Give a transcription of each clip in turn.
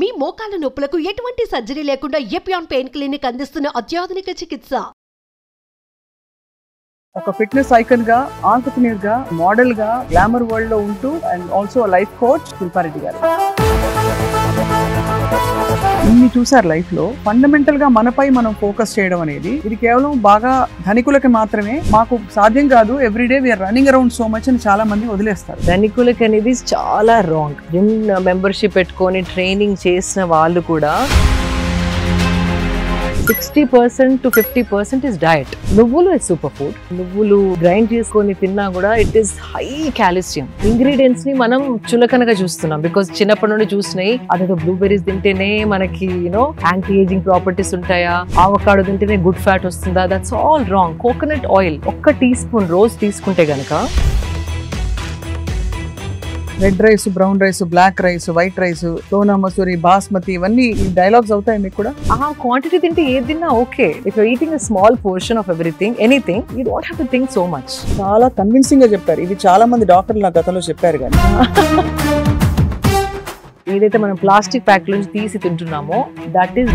మీ మోకాల నొప్పులకు ఎటువంటి సర్జరీ లేకుండా ఎపియాన్ పెయిన్ క్లినిక్ అందిస్తున్న అత్యాధునిక చికిత్స. ఒక ఫిట్నెస్ ఐకన్ గా, ఆంటర్‌ప్రెన్యూర్ గా, మోడల్ గా, గ్లామర్ వరల్డ్ లో ఉంటూ and also life coach Shilpa Reddy గారు. ఇన్ని చూసారు లైఫ్ లో. ఫండమెంటల్ గా మనపై మనం ఫోకస్ చేయడం అనేది ఇది కేవలం బాగా ధనికులకి మాత్రమే, మాకు సాధ్యం కాదు, everyday we are running around so much అని చాలా మంది వదిలేస్తారు. ధనికులకి అనేది చాలా రాంగ్. జిమ్ మెంబర్షిప్ పెట్టుకొని ట్రైనింగ్ చేసిన వాళ్ళు కూడా 60% to 50% is diet. నువ్వులు is సూపర్ ఫుడ్. నువ్వులు గ్రైండ్ చేసుకొని తిన్నా కూడా it is high calcium. Ingredients ని మనం చులకనగా చూస్తున్నాం బికాస్ చిన్నప్పటి నుండి చూసినాయి. అదే బ్లూబెర్రీస్ తింటేనే మనకి యాంటీ ఏజింగ్ ప్రాపర్టీస్ ఉంటాయా, ఆవకాడో తింటేనే గుడ్ ఫ్యాట్ వస్తుందా? That's all wrong. Coconut oil 1 teaspoon రోజు తీసుకుంటే గనక red rice, brown rice, black rice, white rice, Sona Masuri, basmati, ఇవన్నీ డైలాగ్స్ అవుతాయి మీకు కూడా. ఆ క్వాంటిటీ తింటే ఏది తిన్నా okay. If you eating a small portion of everything, anything, you don't have to think so much. చాలా కన్విన్సింగ్ గా చెప్పారు. ఇది చాలా మంది డాక్టర్లు నా గతంలో చెప్పారు. కానీ ఏదైతే మనం ప్లాస్టిక్ ప్యాక్ నుంచి తీసి తింటున్నామో దట్ ఈస్.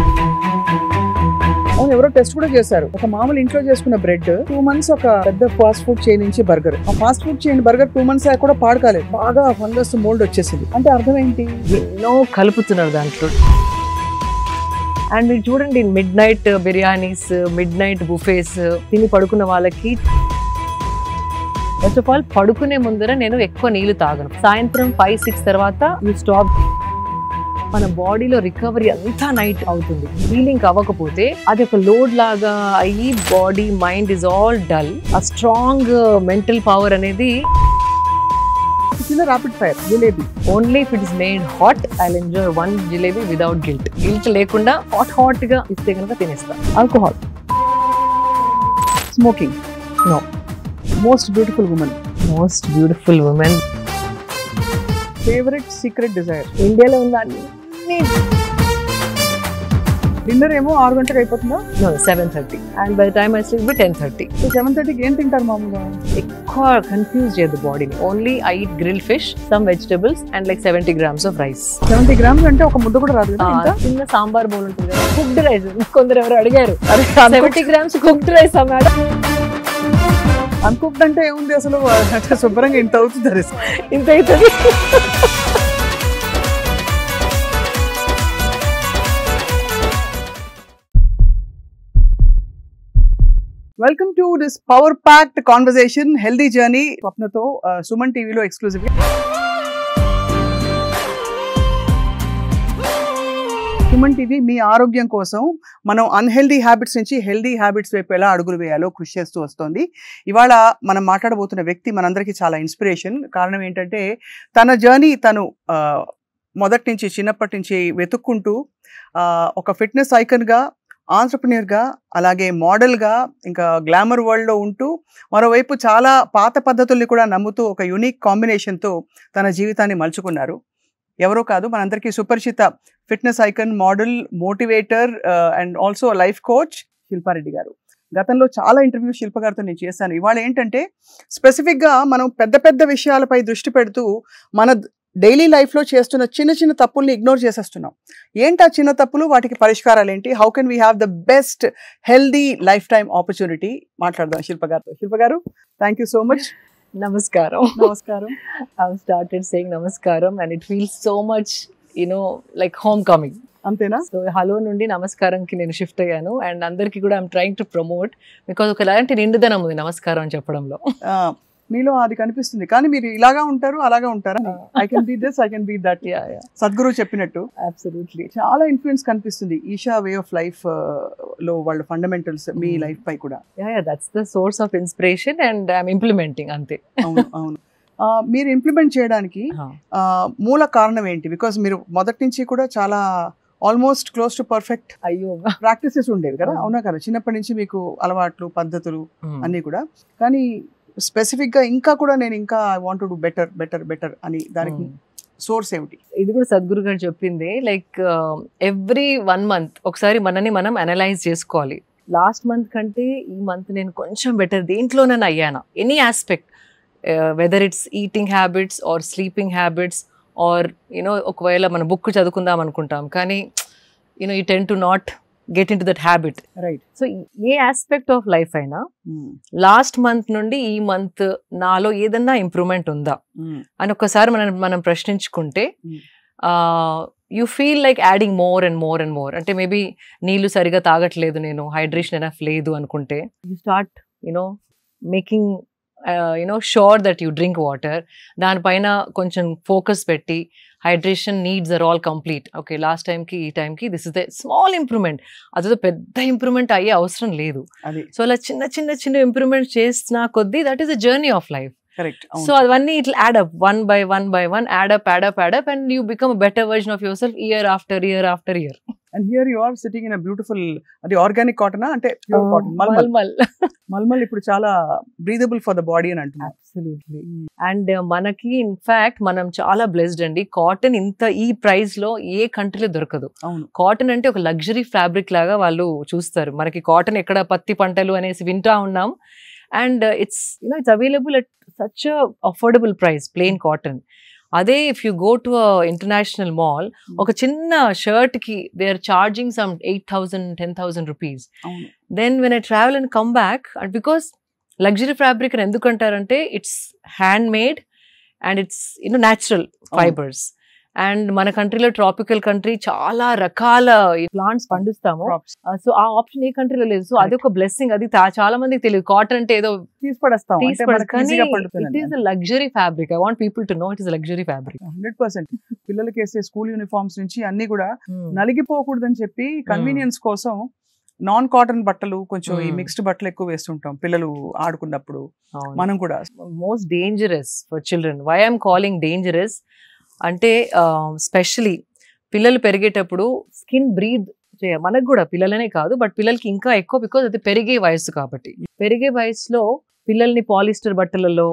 అవును, ఎవరో టెస్ట్ కూడా చేశారు. ఒక మామూలు ఇంట్లో చేసుకున్న బ్రెడ్ 2 months ఒక పెద్ద ఫాస్ట్ ఫుడ్ చైన్ నుంచి బర్గర్, ఆ fast food chain burger 2 months కూడా పాడుకోలేదు, బాగా ఫంగస్ మోల్డ్ వచ్చేసింది. అంటే అర్థం ఏంటి? ఎన్నో కలుపుతున్నారు దాంట్లో. అండ్ మీరు చూడండి, midnight biryanis, midnight buffets తిని పడుకున్న వాళ్ళకి ఫస్ట్ ఆఫ్ ఆల్ పడుకునే ముందర నేను ఎక్కువ నీళ్లు తాగను. సాయంత్రం 5-6 తర్వాత యూ స్టాప్. మన బాడీలో రికవరీ అంతా నైట్ అవుతుంది. హీలింగ్ అవ్వకపోతే అది ఒక లోడ్ లాగా అయ్యి body mind is all dull. ఆ స్ట్రాంగ్ మెంటల్ పవర్ అనేది rapid fire jalebi. Only if it is made hot I will enjoy 1 jalebi without guilt. Guilt లేకుండా హాట్ గా ఇస్తే కనుక తినేస్తా. Alcohol, smoking, no. Most beautiful women. Most beautiful women. Favourite secret desire. ఇండియాలో ఉందా? Dinner ఏమో 6 గంటలకు అయిపోతుందా? 7:30 and by the time I sleep 10:30. 7:30కి ఏం తింటారు మామూలుగా? ఎక్కువ కన్ఫ్యూజ్ చేయదు బాడీని. Only I eat grill fish, some vegetables and like 70 grams of rice. 70 grams అంటే ఒక ముద్ద కూడా రాదు కదా? చిన్న సాంబార్ బౌల్ ఉంటుంది కదా, కుక్డ్ రైస్. కొందరు ఎవరు అడిగారు 70 grams cooked rice madam. Uncooked అంటే ఏముంది అసలు? శుభ్రంగా ఇంత అవుతుంది, ఇంత అవుతుంది. Welcome to this power packed conversation, healthy journey స్వప్నతో సుమన్ టీవీలో ఎక్స్క్లూజివ్ గా. సుమన్ టీవీ మీ ఆరోగ్యం కోసం మనం అన్హెల్దీ హ్యాబిట్స్ నుంచి హెల్దీ హ్యాబిట్స్ వైపు ఎలా అడుగులు వేయాలో కృషి చేస్తూ వస్తుంది. ఇవాళ మనం మాట్లాడబోతున్న వ్యక్తి మనందరికీ చాలా ఇన్స్పిరేషన్. కారణం ఏంటంటే తన జర్నీ తను మొదటి నుంచి, చిన్నప్పటి నుంచి వెతుక్కుంటూ ఒక ఫిట్నెస్ ఐకన్గా, ఆంటర్‌ప్రెన్యూర్‌గా, అలాగే మోడల్‌గా, ఇంకా గ్లామర్ వరల్డ్‌లో ఉంటూ మరోవైపు చాలా పాత పద్ధతుల్ని కూడా నమ్ముతూ ఒక యూనిక్ కాంబినేషన్తో తన జీవితాన్ని మలుచుకున్నారు. ఎవరో కాదు, మనందరికీ సుపరిచిత fitness icon, model, motivator and also life coach Shilpa Reddy garu. గతంలో చాలా ఇంటర్వ్యూస్ శిల్ప గారితో నేను చేశాను. ఇవాళ ఏంటంటే స్పెసిఫిక్గా మనం పెద్ద పెద్ద విషయాలపై దృష్టి పెడుతూ మన డైలీ లైఫ్లో చేస్తున్న చిన్న చిన్న తప్పుల్ని ఇగ్నోర్ చేసేస్తున్నాం. ఏంటి ఆ చిన్న తప్పులు, వాటికి పరిష్కారాలు ఏంటి, how can we have the best healthy life time opportunity మాట్లాడదాం శిల్ప గారితో. శిల్ప గారు, థ్యాంక్ యూ సో మచ్. నమస్కారం. నమస్కారం. I started saying నమస్కారం and it feels so much, like homecoming. అంతేనా? సో హలో నుండి నమస్కారంకి నేను షిఫ్ట్ అయ్యాను. అండ్ అందరికీ కూడా I'm trying to promote because ఒకలాంటి నిండుదనం ఉంది నమస్కారం అని చెప్పడంలో. మీలో అది కనిపిస్తుంది. కానీ మీరు ఇలాగా ఉంటారు, అలాగా ఉంటారా? I can be this, I can be that. Sadhguru చెప్పినట్టు అబ్సల్యూట్లీ చాలా ఇన్ఫ్లుయెన్స్ కనిపిస్తుంది ఈషా వే ఆఫ్ లైఫ్ లో, వాళ్ళ ఫండమెంటల్స్ మీ లైఫ్ పై కూడా. That's the source of inspiration and I'm implementing. అంతే. అవును, అవును. మీరు ఇంప్లిమెంట్ చేయడానికి మూల కారణం ఏంటి? బికాస్ మీరు మొదటి నుంచి కూడా చాలా almost close to perfect practices ఉండేవి కదా, అవునా కదా? చిన్నప్పటి నుంచి మీకు అలవాట్లు, పద్ధతులు అన్నీ కూడా. కానీ స్పెసిఫిక్ గా ఇంకా కూడా నేను ఇంకా I want to do better better better అని, దానికి సోర్స్ ఏమిటి? ఇది కూడా సద్గురు గారు చెప్పింది. లైక్ ఎవ్రీ 1 month ఒకసారి మనని మనం అనలైజ్ చేసుకోవాలి. లాస్ట్ మంత్ కంటే ఈ మంత్ నేను కొంచెం బెటర్ దేంట్లోనైనా అయ్యానా, any aspect, whether it's eating habits or sleeping habits or you know ఒకవేళ మన బుక్ చదువుకుందాం అనుకుంటాం కానీ you tend to not get into that habit. Right. So ఏ ఆస్పెక్ట్ ఆఫ్ లైఫ్ అయినా లాస్ట్ మంత్ నుండి ఈ మంత్ నాలో ఏదన్నా ఇంప్రూవ్మెంట్ ఉందా అని ఒక్కసారి మనం ప్రశ్నించుకుంటే you feel like adding more and more and more. అంటే మేబీ నీళ్లు సరిగా తాగట్లేదు, నేను హైడ్రేషన్ ఎనఫ్ లేదు అనుకుంటే you start making sure that you drink water. దానిపైన కొంచెం ఫోకస్ పెట్టి hydration needs are all complete. Okay, last టైంకి ఈ టైంకి this is the small improvement. అదేదో పెద్ద ఇంప్రూవ్మెంట్ అయ్యే అవసరం లేదు. సో అలా చిన్న చిన్న చిన్న ఇంప్రూవ్మెంట్ చేసిన కొద్దీ that is the journey of life. So అవన్నీ it add up one by one add up and you become a better version of your self year after year. And here you are sitting in a beautiful, అది organic cotton అంటే pure cotton mulmul ఇప్పుడు చాలా breathable for the body అని అంటున్నారు. Absolutely. And మనకి in fact మనం చాలా blessed అండి. కాటన్ ఇంత ఈ ప్రైస్ లో ఏ కంట్రీలో దొరకదు. కాటన్ అంటే ఒక లగ్జరీ ఫ్యాబ్రిక్ లాగా వాళ్ళు చూస్తారు. మనకి కాటన్ ఎక్కడ పత్తి పంటలు అనేసి వింటా ఉన్నాం. And it's available at such affordable price plain cotton. అదే if you go to international mall ఒక చిన్న షర్ట్ కి they are charging some 8,000 10,000 rupees. Then when I travel and come back, and because luxury fabric అని ఎందుకు అంటారంటే it's hand made and it's natural fibres. And మన కంట్రీలో tropical country, చాలా రకాల ప్లాంట్స్ పండిస్తాము. సో ఆ ఆప్షన్ ఏ కంట్రీలో లేదు. సో అది ఒక బ్లెస్సింగ్. అది చాలా మందికి తెలియదు. కాటన్ అంటే ఏదో తీసిపడేస్తాం. It is a luxury fabric. I want people to know it is a luxury fabric. 100%. పిల్లలకి వేసే స్కూల్ యూనిఫామ్స్ నుంచి అన్ని కూడా నలిగిపోకూడదని చెప్పి కన్వీనియన్స్ కోసం నాన్ కాటన్ బట్టలు, కొంచెం ఈ మిక్స్డ్ బట్టలు ఎక్కువ వేస్తుంటాం పిల్లలు ఆడుకున్నప్పుడు. మనం కూడా most dangerous for children. Why I'm calling dangerous అంటే స్పెషలీ పిల్లలు పెరిగేటప్పుడు స్కిన్ బ్రీద్ చేయాలి. మనకు కూడా పిల్లలనే కాదు, బట్ పిల్లలకి ఇంకా ఎక్కువ, బికాజ్ అది పెరిగే వయసు కాబట్టి. పెరిగే వయసులో పిల్లల్ని పాలిస్టర్ బట్టలలో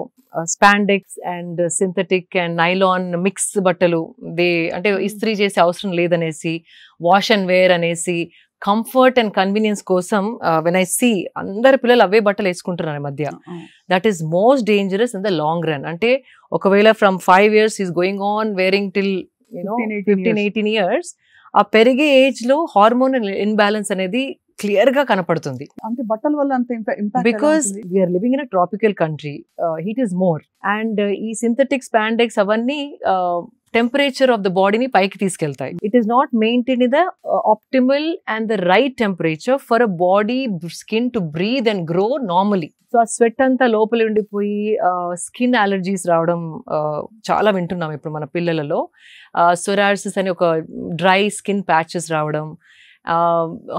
spandex and synthetic and nylon mix బట్టలు అంటే ఇస్త్రీ చేసే అవసరం లేదనేసి, వాష్ అండ్ వేర్ అనేసి, కంఫర్ట్ అండ్ కన్వీనియన్స్ కోసం వెన్ ఐ సీ అందరు పిల్లలు అవే బట్టలు వేసుకుంటున్నారు ఈ మధ్య. That is most dangerous in the long run. అంటే ఒకవేళ from 5 years is going on wearing till 15-18 years, ఆ పెరిగే ఏజ్ లో హార్మోనల్ ఇన్బ్యాలెన్స్ అనేది క్లియర్ గా కనపడుతుంది. అంటే బట్టల వల్ల అంత impact, because we are living in a tropical country, heat is more. And ఈ సింథటిక్ స్పాండెక్స్ అవన్నీ టెంపరేచర్ ఆఫ్ ద బాడీని పైకి తీసుకెళ్తాయి. It is not maintain the optimal and the right temperature for a body skin to breathe and grow normally. So ఆ sweat అంతా లోపల ఉండిపోయి skin allergies రావడం చాలా వింటున్నాం ఇప్పుడు మన పిల్లలలో. సొరాసిస్ అని ఒక డ్రై స్కిన్ ప్యాచెస్ రావడం,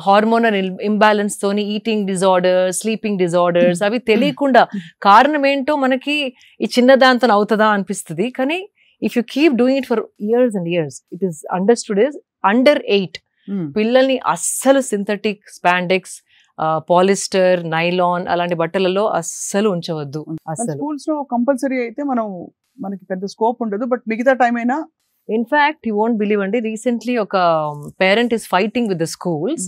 హార్మోనల్ ఇంబ్యాలెన్స్ తోని ఈటింగ్ డిజార్డర్స్, స్లీపింగ్ డిజార్డర్స్, అవి తెలియకుండా కారణం ఏంటో మనకి ఈ చిన్న దాంతో అవుతుందా అనిపిస్తుంది. కానీ if you keep doing it for years and years, it is understood as under 8 పిల్లల్ని అస్సలు సింథటిక్ స్పాండెక్స్, పాలిస్టర్, నైలాన్ అలాంటి బట్టలలో అస్సలు ఉంచవద్దు. అసలు స్కూల్స్ లో కంపల్సరీ అయితే మనకి పెద్ద స్కోప్ ఉండదు, బట్ మిగతా టైం అయినా ఇన్ఫాక్ట్ యూ వోంట్ బిలీవ్ అండి, రీసెంట్లీ ఒక parent is fighting with the schools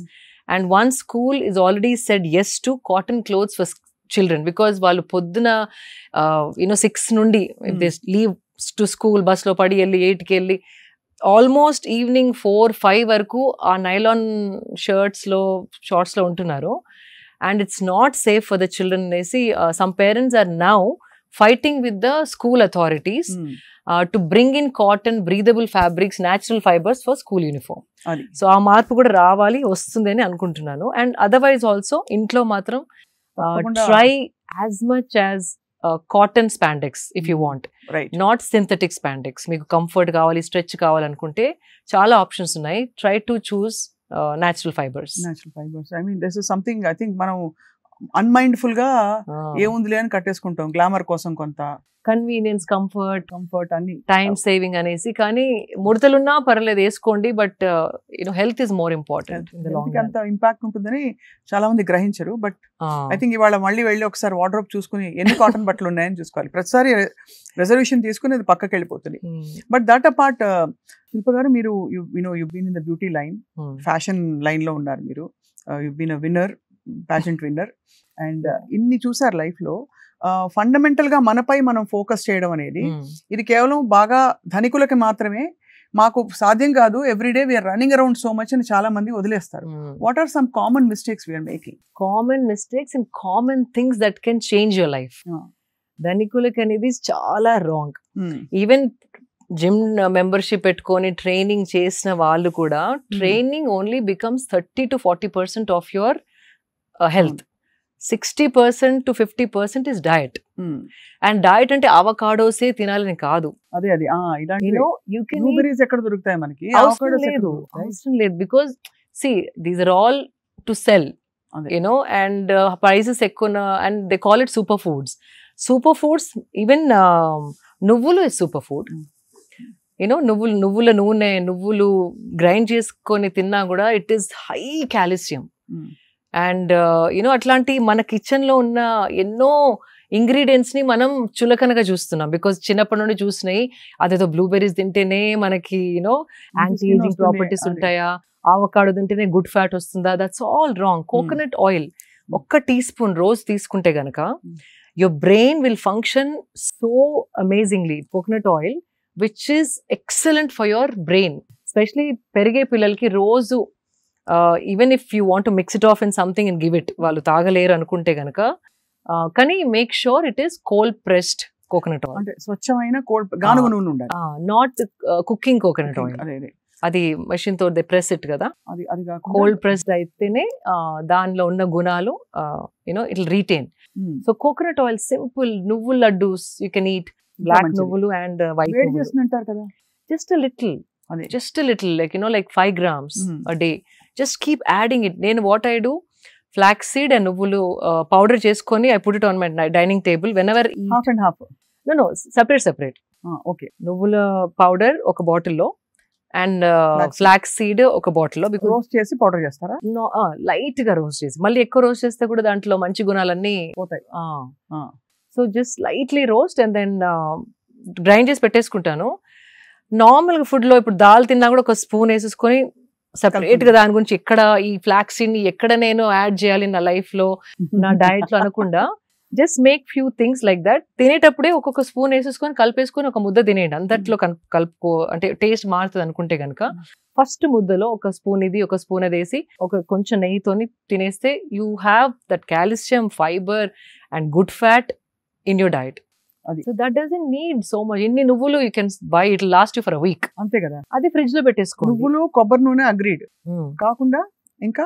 and one school is already said yes to cotton clothes for children because వాళ్ళు పొద్దున 6 నుండి they leave to school, bus లో పడి వెళ్ళి 8కి వెళ్ళి ఆల్మోస్ట్ ఈవినింగ్ 4-5 వరకు ఆ నైలాన్ షర్ట్స్ లో షార్ట్స్ లో ఉంటున్నారు. And it's not safe for the children అనేసి some parents are now fighting with the school authorities to bring in cotton breathable fabrics, natural fibres for school uniform. So ఆ మార్పు కూడా రావాలి, వస్తుంది అని అనుకుంటున్నాను. అండ్ అదర్వైజ్ ఆల్సో ఇంట్లో మాత్రం try as much as cotton spandex if you want, not synthetic spandex. మీకు కంఫర్ట్ కావాలి, స్ట్రెచ్ కావాలనుకుంటే చాలా ఆప్షన్స్ ఉన్నాయి. Try to choose natural fibres. I mean this is something I think మనం అన్మైండ్ఫుల్ గా ఏముందిలే అని కట్టేసుకుంటాం, గ్లామర్ కోసం కొంత కన్వీనియన్స్, కంఫర్ట్ అన్ని, టైం సేవింగ్ అనేసి. కానీ ముడతలున్నా పర్లేదు వేసుకోండి, but health is more important. అంత ఇంపాక్ట్ ఉంటుందని చాలా మంది గ్రహించరు. బట్ ఐ థింక్ ఇవాళ మళ్ళీ వెళ్ళి ఒకసారి వార్డ్రోబ్ చూసుకుని ఎన్ని కాటన్ బట్టలు ఉన్నాయని చూసుకోవాలి. ప్రతిసారి రిజర్వేషన్ తీసుకుని అది పక్కకి వెళ్ళిపోతుంది. బట్ దట్ అపార్ట్, శిల్ప గారు, మీరు you been in the beauty line, fashion line లో ఉన్నారు మీరు. You been a winner, pageant winner, and ఇన్ని చూసారు లైఫ్ లో. ఫండమెంటల్ గా మనపై మనం ఫోకస్ చేయడం అనేది ఇది కేవలం బాగా ధనికులకి మాత్రమే, మాకు సాధ్యం కాదు, everyday we are running around so much అని చాలా మంది వదిలేస్తారు. What are some common mistakes we are making? Common mistakes and common things that can change your life. ధనికులకి అనేది చాలా రాంగ్. ఈవెన్ జిమ్ మెంబర్షిప్ పెట్టుకొని ట్రైనింగ్ చేసిన వాళ్ళు కూడా training only becomes 30 to 40% of your health. 60% to 50% is diet. And diet అంటే అవకాడోసే తినాలని కాదు. అదే అది యూ కెన్ బ్లూబెర్రీస్ ఎక్కడ దొరుకుతాయి మనకి? అవసరం లేదు because see these are all to sell, and prices ఎక్కువ, and they call it super foods. Super foods, even నువ్వులు ఇస్ సూపర్ ఫుడ్. నువ్వుల నూనె, నువ్వులు గ్రైండ్ చేసుకొని తిన్నా కూడా it is high calcium. And అట్లాంటి మన కిచెన్ లో ఉన్న ఎన్నో ఇంగ్రీడియంట్స్ ని మనం చులకనగా చూస్తున్నాం బికాస్ చిన్నప్పటి నుండి చూసినాయి. అదేదో బ్లూబెర్రీస్ తింటేనే మనకి యాంటీ ఏజింగ్ ప్రాపర్టీస్ ఉంటాయా, ఆవకాడో తింటేనే గుడ్ ఫ్యాట్ వస్తుందా? That's all wrong. Coconut oil 1 teaspoon రోజు తీసుకుంటే గనక your brain will function so amazingly. Coconut oil, which is excellent for your brain, especially perige pillalki roju, even if you want to mix it off in something and give it, vallu taagaleru anukunte ganaka kani make sure it is cold pressed coconut oil, ante స్వచ్ఛమైన cold గానుగ నూనె ఉండాలి, not cooking coconut oil. అది machine తో they press it కదా, అది cold pressed అయితేనే దానిలో ఉన్న గుణాలు it will retain. So coconut oil simple, నువ్వుల laddoos you can eat, black నువ్వులు అండ్ వైట్ నువ్వులు, just little like 5 grams a day. Just keep adding it. నేను what I do, flax seed and నువ్వులు powder చేసుకొని I put it on my dining table whenever half and half. No, separate. Okay. నువ్వుల powder ఒక బాటిల్లో and flax seed ఒక బాటిల్లో. Roast చేసి powder చేస్తారా? లైట్ గా రోస్ట్ చేసి, మళ్ళీ ఎక్కువ రోస్ట్ చేస్తే కూడా దాంట్లో మంచి గుణాలన్నీ పోతాయి. So just lightly roast and then grind చేసి పెట్టేసుకుంటాను. నార్మల్ ఫుడ్ లో ఇప్పుడు దాల్ తిన్నా కూడా 1 స్పూన్ వేసేసుకొని సెపరేట్ గా దాని గురించి ఎక్కడ ఈ ఫ్లాక్స్ సీడ్ ని ఎక్కడ నేను యాడ్ చేయాలి నా లైఫ్ లో, నా డయట్ లో అనకుండా just make few things like that. తినేటప్పుడే ఒక్కొక్క స్పూన్ వేసేసుకొని కలిపేసుకొని ఒక ముద్ద తినేయండి. అంతట్లో కలుపుకో, అంటే టేస్ట్ మారుతుంది అనుకుంటే కనుక ఫస్ట్ ముద్దలో 1 స్పూన్ ఇది 1 స్పూన్ అది వేసి కొంచెం నెయ్యితోని తినేస్తే you have that calcium, fibre and good fat in your diet. So that doesn't need so much. ఇన్ని నువ్వులు you can buy, it last you for a week. అంతే కదా, అది ఫ్రిడ్జ్ లో పెట్టేసుకో. నువ్వులు, కొబ్బరి నూనె అగ్రీడ్ కాకుండా ఇంకా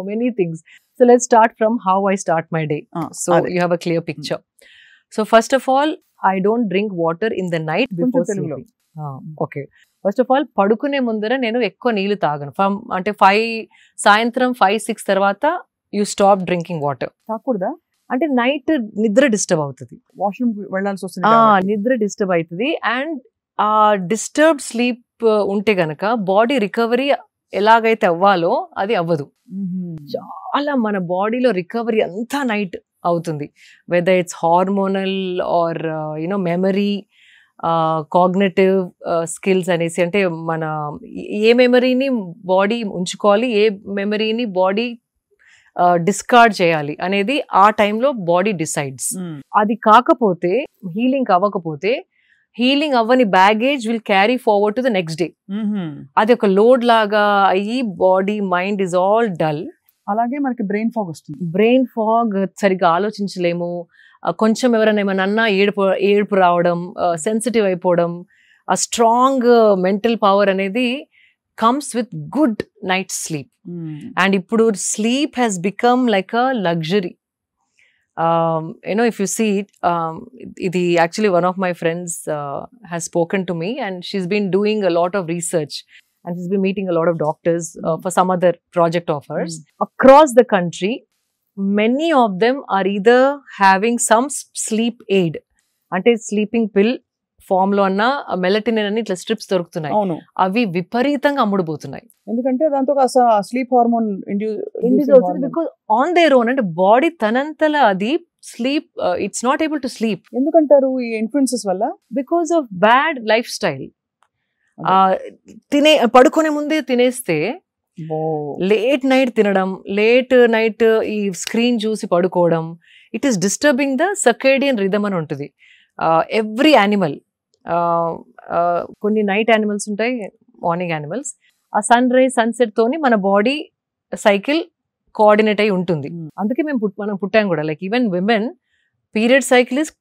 many things. So let's start from how I start my day. So you have a clear picture. So first of all, I don't drink water in the night before sleeping. Okay. First of all, padukune mundara nenu ekkuva neelu taaganu. From ante 5 సాయంత్రం 5-6 తర్వాత you stop drinking water. తాకూడదా? అంటే night నిద్ర disturb అవుతుంది, washroom వెళ్ళాల్సి వస్తుంది, నిద్ర disturb అవుతుంది. And ఆ డిస్టర్బ్డ్ స్లీప్ ఉంటే గనక బాడీ రికవరీ ఎలాగైతే అవ్వాలో అది అవ్వదు. చాలా మన బాడీలో రికవరీ అంతా నైట్ అవుతుంది, whether it's hormonal or memory, cognitive skills అనేసి. అంటే మన ఏ మెమరీని బాడీ ఉంచుకోవాలి, ఏ మెమరీని బాడీ డిస్కార్డ్ చేయాలి అనేది ఆ టైంలో బాడీ డిసైడ్స్. అది కాకపోతే, హీలింగ్ అవ్వకపోతే, హీలింగ్ అవ్వని baggage will carry forward to the next day. అది ఒక లోడ్ లాగా అయ్యి body mind is all dull. అలాగే మనకి బ్రెయిన్ ఫాగ్ వస్తుంది. బ్రెయిన్ ఫాగ్, సరిగ్గా ఆలోచించలేము. కొంచెం ఎవరైనా ఏమైనా అన్నా ఏడుపు రావడం, సెన్సిటివ్ అయిపోవడం. ఆ స్ట్రాంగ్ మెంటల్ పవర్ అనేది comes with good night's sleep. And ippudu sleep has become like a luxury. If you see it, idi actually one of my friends has spoken to me, and she's been doing a lot of research and she's been meeting a lot of doctors for some other project of hers across the country. Many of them are either having some sleep aid, ante sleeping pill form లో అన్న మెలటినిన్ అని ఇట్లా strips దొరుకుతున్నాయి. అవి విపరీతంగా అమ్ముడుపోతున్నాయి. ఎందుకంటే దాంతో sleep hormone induce అవుతుంది. బికాజ్ ఆన్ దేర్ ఓన్, అంటే బాడీ తనంతల అది sleep, it's not able to sleep. ఎందుకంటారు ఈ ఇన్ఫ్లుయెన్సెస్ వల్ల? Because of bad life style. పడుకునే ముందే తినేస్తే, లేట్ నైట్ తినడం, లేట్ నైట్ ఈ స్క్రీన్ చూసి పడుకోవడం, it is disturbing the circadian rhythm అని ఉంటుంది. ఎవ్రీ యానిమల్, కొన్ని నైట్ యానిమల్స్ ఉంటాయి, మార్నింగ్ యానిమల్స్, ఆ సన్ రైజ్ సన్సెట్ తోని మన బాడీ సైకిల్ కోఆర్డినేట్ అయి ఉంటుంది. అందుకే మనం పుట్టాం కూడా. Like even women period cycle is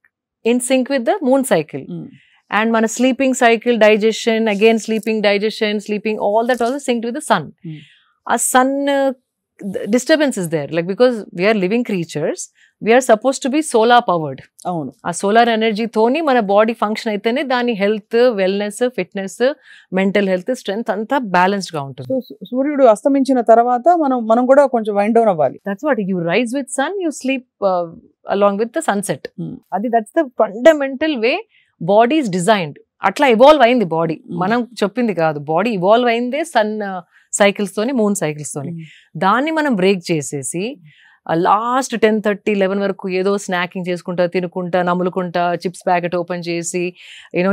in sync with the moon cycle. And మన sleeping cycle, digestion, again sleeping, digestion, sleeping, all that also synced with the sun. ఆ sun disturbance is there, like because we are living creatures, we are suppose to be solar powered. అవును, ఆ solar ఎనర్జీతోని మన body function అయితేనే దాని health, wellness, fitness, mental health, strength అంతా balanced గా ఉంటుంది. సూర్యుడు అస్తమించిన తర్వాత మనం కూడా కొంచెం వైండ్ డౌన్ అవ్వాలి. That's what, you rise with sun, you sleep along with the sunset. అది that's the fundamental way body is designed. అట్లా ఇవాల్వ్ అయింది బాడీ, మనం చెప్పింది కాదు. బాడీ ఇవాల్వ్ అయిందే సన్ సైకిల్స్ తోని, మూన్ సైకిల్స్ తోని. దాన్ని మనం బ్రేక్ చేసేసి లాస్ట్ 10:30, 11 వరకు ఏదో స్నాకింగ్ చేసుకుంటా, తినుకుంటా, నములుకుంటా, చిప్స్ ప్యాకెట్ ఓపెన్ చేసి, యూనో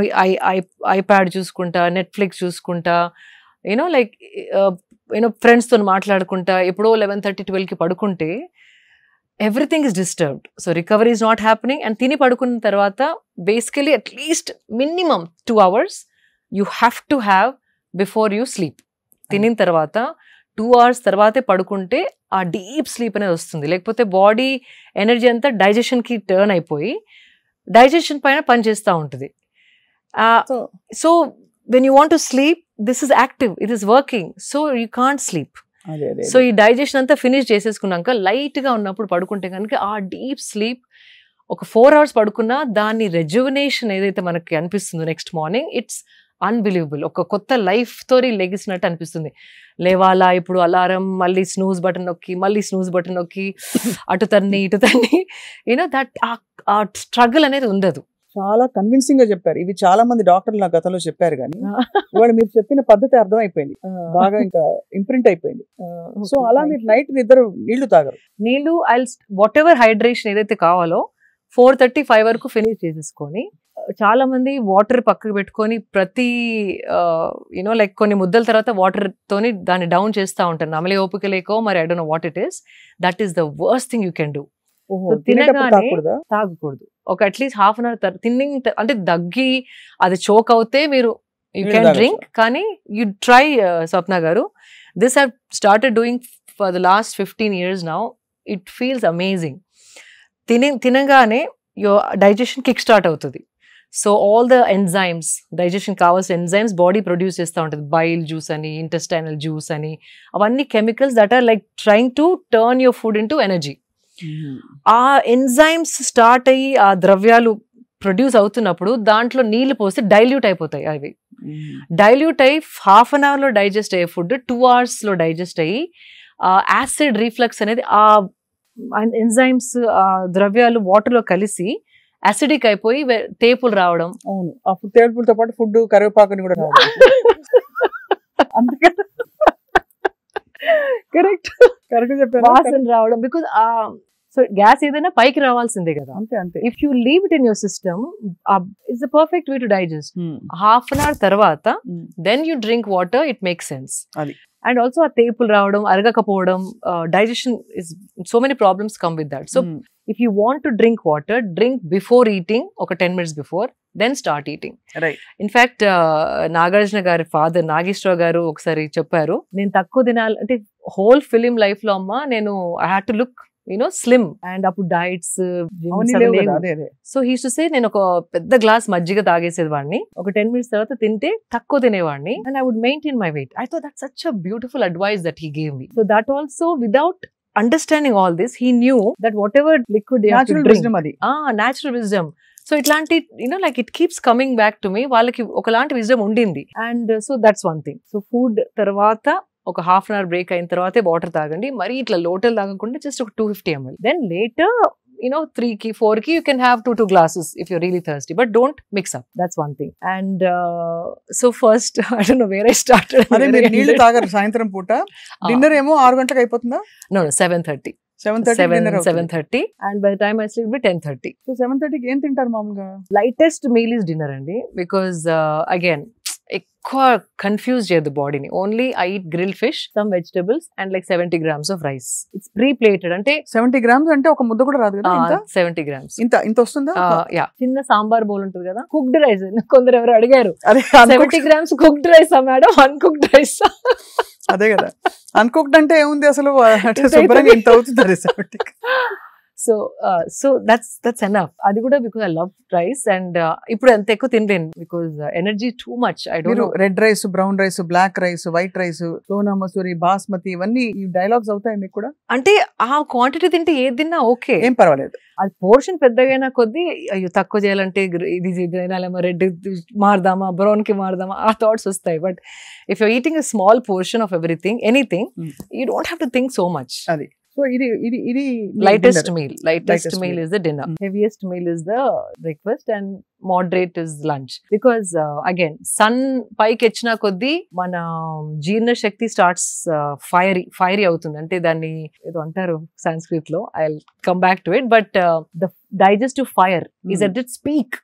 ఐప్యాడ్ చూసుకుంటా, నెట్ఫ్లిక్స్ చూసుకుంటా, యూనో లైక్ ఫ్రెండ్స్తో మాట్లాడుకుంటా, ఎప్పుడో 11:30, 12కి పడుకుంటే everything is disturbed. So recovery is not happening. And తిని పడుకున్న తర్వాత basically at least minimum 2 hours you have to have before you sleep. తినిన తర్వాత 2 hours తర్వాతే పడుకుంటే ఆ డీప్ స్లీప్ అనేది వస్తుంది. లేకపోతే బాడీ ఎనర్జీ అంతా డైజెషన్కి టర్న్ అయిపోయి డైజెషన్ పైన పనిచేస్తూ ఉంటుంది. So when you want to sleep, this is active, it is working, so you can't sleep. So ఈ డైజెషన్ అంతా ఫినిష్ చేసేసుకున్నాక లైట్గా ఉన్నప్పుడు పడుకుంటే కనుక ఆ డీప్ స్లీప్ ఒక 4 hours పడుకున్నా దాని రెజ్యువనేషన్ ఏదైతే మనకి అనిపిస్తుందో నెక్స్ట్ మార్నింగ్, ఇట్స్ అన్బిలీవబుల్. ఒక కొత్త లైఫ్ తోని లెగిసినట్టు అనిపిస్తుంది. లేవాలా, ఇప్పుడు అలారం, మళ్ళీ స్నూజ్ బటన్ నొక్కి, మళ్ళీ స్నూజ్ బటన్ నొక్కి, అటు తన్ని ఇటు తన్ని, యూనో దట్ ఆ స్ట్రగుల్ అనేది ఉండదు. చాలా కన్విన్సింగ్ గా చెప్పారు. ఇవి చాలా మంది డాక్టర్లు నా గతంలో చెప్పారు, కానీ ఇవాళ మీరు చెప్పిన పద్ధతి అర్థం అయిపోయింది, బాగా ఇంకా ఇంప్రింట్ అయిపోయింది. సో అలా మీరు నైట్ నిద్ర నీళ్లు తాగరు? నీళ్లు వాట్ ఎవర్ హైడ్రేషన్ ఏదైతే కావాలో 4:30, 5 వరకు ఫినిష్ చేసేసుకొని, చాలా మంది వాటర్ పక్కకు పెట్టుకొని ప్రతి యూనో లైక్ కొన్ని ముద్దల తర్వాత వాటర్ తోని దాన్ని డౌన్ చేస్తూ ఉంటారు. నమలే ఓపిక లేకో మరి, I don't know what it is. That is the worst thing you can do. తినగానే తాగకూడదు. ఒక అట్లీస్ట్ ½ an hour తిన్నింగ్, అంటే దగ్గి అది చోక్ అవుతే మీరు యూ క్యాన్ డ్రింక్. కానీ యూ ట్రై, స్వప్న గారు, this have started doing for the last 15 years now. It feels amazing. తినగానే యువర్ డైజెషన్ కిక్ స్టార్ట్ అవుతుంది. So all the enzymes, digestion కావాల్సిన ఎంజైమ్స్ బాడీ ప్రొడ్యూస్ చేస్తూ ఉంటుంది. బైల్ జ్యూస్ అని, intestinal juice అని, అవన్నీ chemicals that are like trying to turn your food into energy. ఆ enzymes start అయ్యి ఆ ద్రవ్యాలు ప్రొడ్యూస్ అవుతున్నప్పుడు దాంట్లో నీళ్లు పోస్తే డైల్యూట్ అయిపోతాయి. అవి డైల్యూట్ అయ్యి ½ an hour లో డైజెస్ట్ అయ్యే ఫుడ్ 2 hours లో డైజెస్ట్ అయ్యి యాసిడ్ రీఫ్లక్స్ అనేది ఆ ఎంజైమ్స్, ఆ ద్రవ్యాలు వాటర్లో కలిసి యాసిడిక్ అయిపోయి తేపులు రావడం. అవును, అప్పుడు తేపులతో పాటు ఫుడ్ కరివేపాకుని కూడా కరెక్ట్ చెప్పారు, వాసన రావడం. బికాజ్ సో గ్యాస్ ఏదైనా పైకి రావాల్సిందే కదా. అంతే అంతే. If you leave it in your system, it's the perfect way to digest. ½ an hour తర్వాత then you drink water, it make sense. And also ఆ తేపులు రావడం, అరగకపోవడం, digestion is so many problems come with that. So if you want to drink water, drink before eating, ఒక 10 minutes before, then start eating. Right. In fact, Nagarjuna గారి father Nageswararao గారు ఒకసారి చెప్పారు, నేను తక్కువ తినాలి అంటే హోల్ ఫిలిం లైఫ్ లో అమ్మ నేను I had to look slim. And అప్పుడు diets, so he to say, నేను ఒక పెద్ద గ్లాస్ మజ్జిగ తాగేసేది వాడిని, ఒక 10 minutes తర్వాత తింటే తక్కువ తినేవాడిని, and I would maintain my weight. I thought that's such a beautiful advice that he gave me. So that also without understanding all this, he knew that whatever liquid they have to drink, natural wisdom. So itlanti, like it keeps coming back to me, వాళ్ళకి ఒకలాంటి wisdom ఉండింది. And so that's one thing. So food తర్వాత ఒక ½ an hour break అయిన తర్వాతే water తాగండి. మరి ఇట్లా లోటల్ తాగకుండా జస్ట్ ఒక 250 ml. Then later 3ki 4ki you can have 2 glasses if you're really thirsty, but don't mix up. That's one thing. And so first I don't know where I started. అదే మీరు నీళ్లు తాగరు సాయంత్రం పూట, డిన్నర్ ఏమో 6 గంటలకు అయిపోతుందా? No, 7:30. 7:30 and by the time I sleep be 10:30. So 7:30కి ఏం తింటారు మామూలుగా? Lightest meal is dinner అండి, because again ఎక్కువ కన్ఫ్యూజ్ చేయదు బాడీని. Only I eat grill fish, some vegetables and like 70 grams of rice. It's pre plated. అంటే 70 grams అంటే ఒక ముద్ద కూడా రాదు కదా? ఇంత 70 grams. ఇంత వస్తుందా? యా, చిన్న సాంబార్ బౌల్ ఉంటుంది కదా, కుక్డ్ రైస్. కొందరు ఎవరు అడిగారు అదే 70 grams cooked rice madam, uncooked rice? అదే కదా, అన్కుక్డ్ అంటే ఏముంది అసలు, శుభ్రంగా ఇంత అవుతుంది 70. So that's enough. అది కూడా because I love rice and ఇప్పుడు అంత ఎక్కువ తినలేను because energy too much. I don't know. Red rice, brown rice, black rice, white rice, Sona Masuri, basmati, ఇవన్నీ ఈ డైలాగ్స్ అవుతాయి మీకు కూడా? అంటే ఆ క్వాంటిటీ తింటే ఏది తిన్నా ఓకే, ఏం పర్వాలేదు. అది పోర్షన్ పెద్దగైనా కొద్దీ అయ్యో తక్కువ చేయాలంటే ఇది తినాలేమో, రెడ్ మారుదామా, బ్రౌన్ కి మారుదామా, ఆ థాట్స్ వస్తాయి. But if you eating a small portion of everything, anything, you don't have to think so much. అది సో ఇది lightest meal is the dinner. Heaviest meal is the breakfast and moderate is lunch. Because again, sun పైకి వచ్చిన కొద్దీ మన జీర్ణ శక్తి starts fiery అవుతుంది. అంటే దాన్ని ఏదో అంటారు సంస్కృత్ లో, I come back to it. But the digestive fire is at its peak.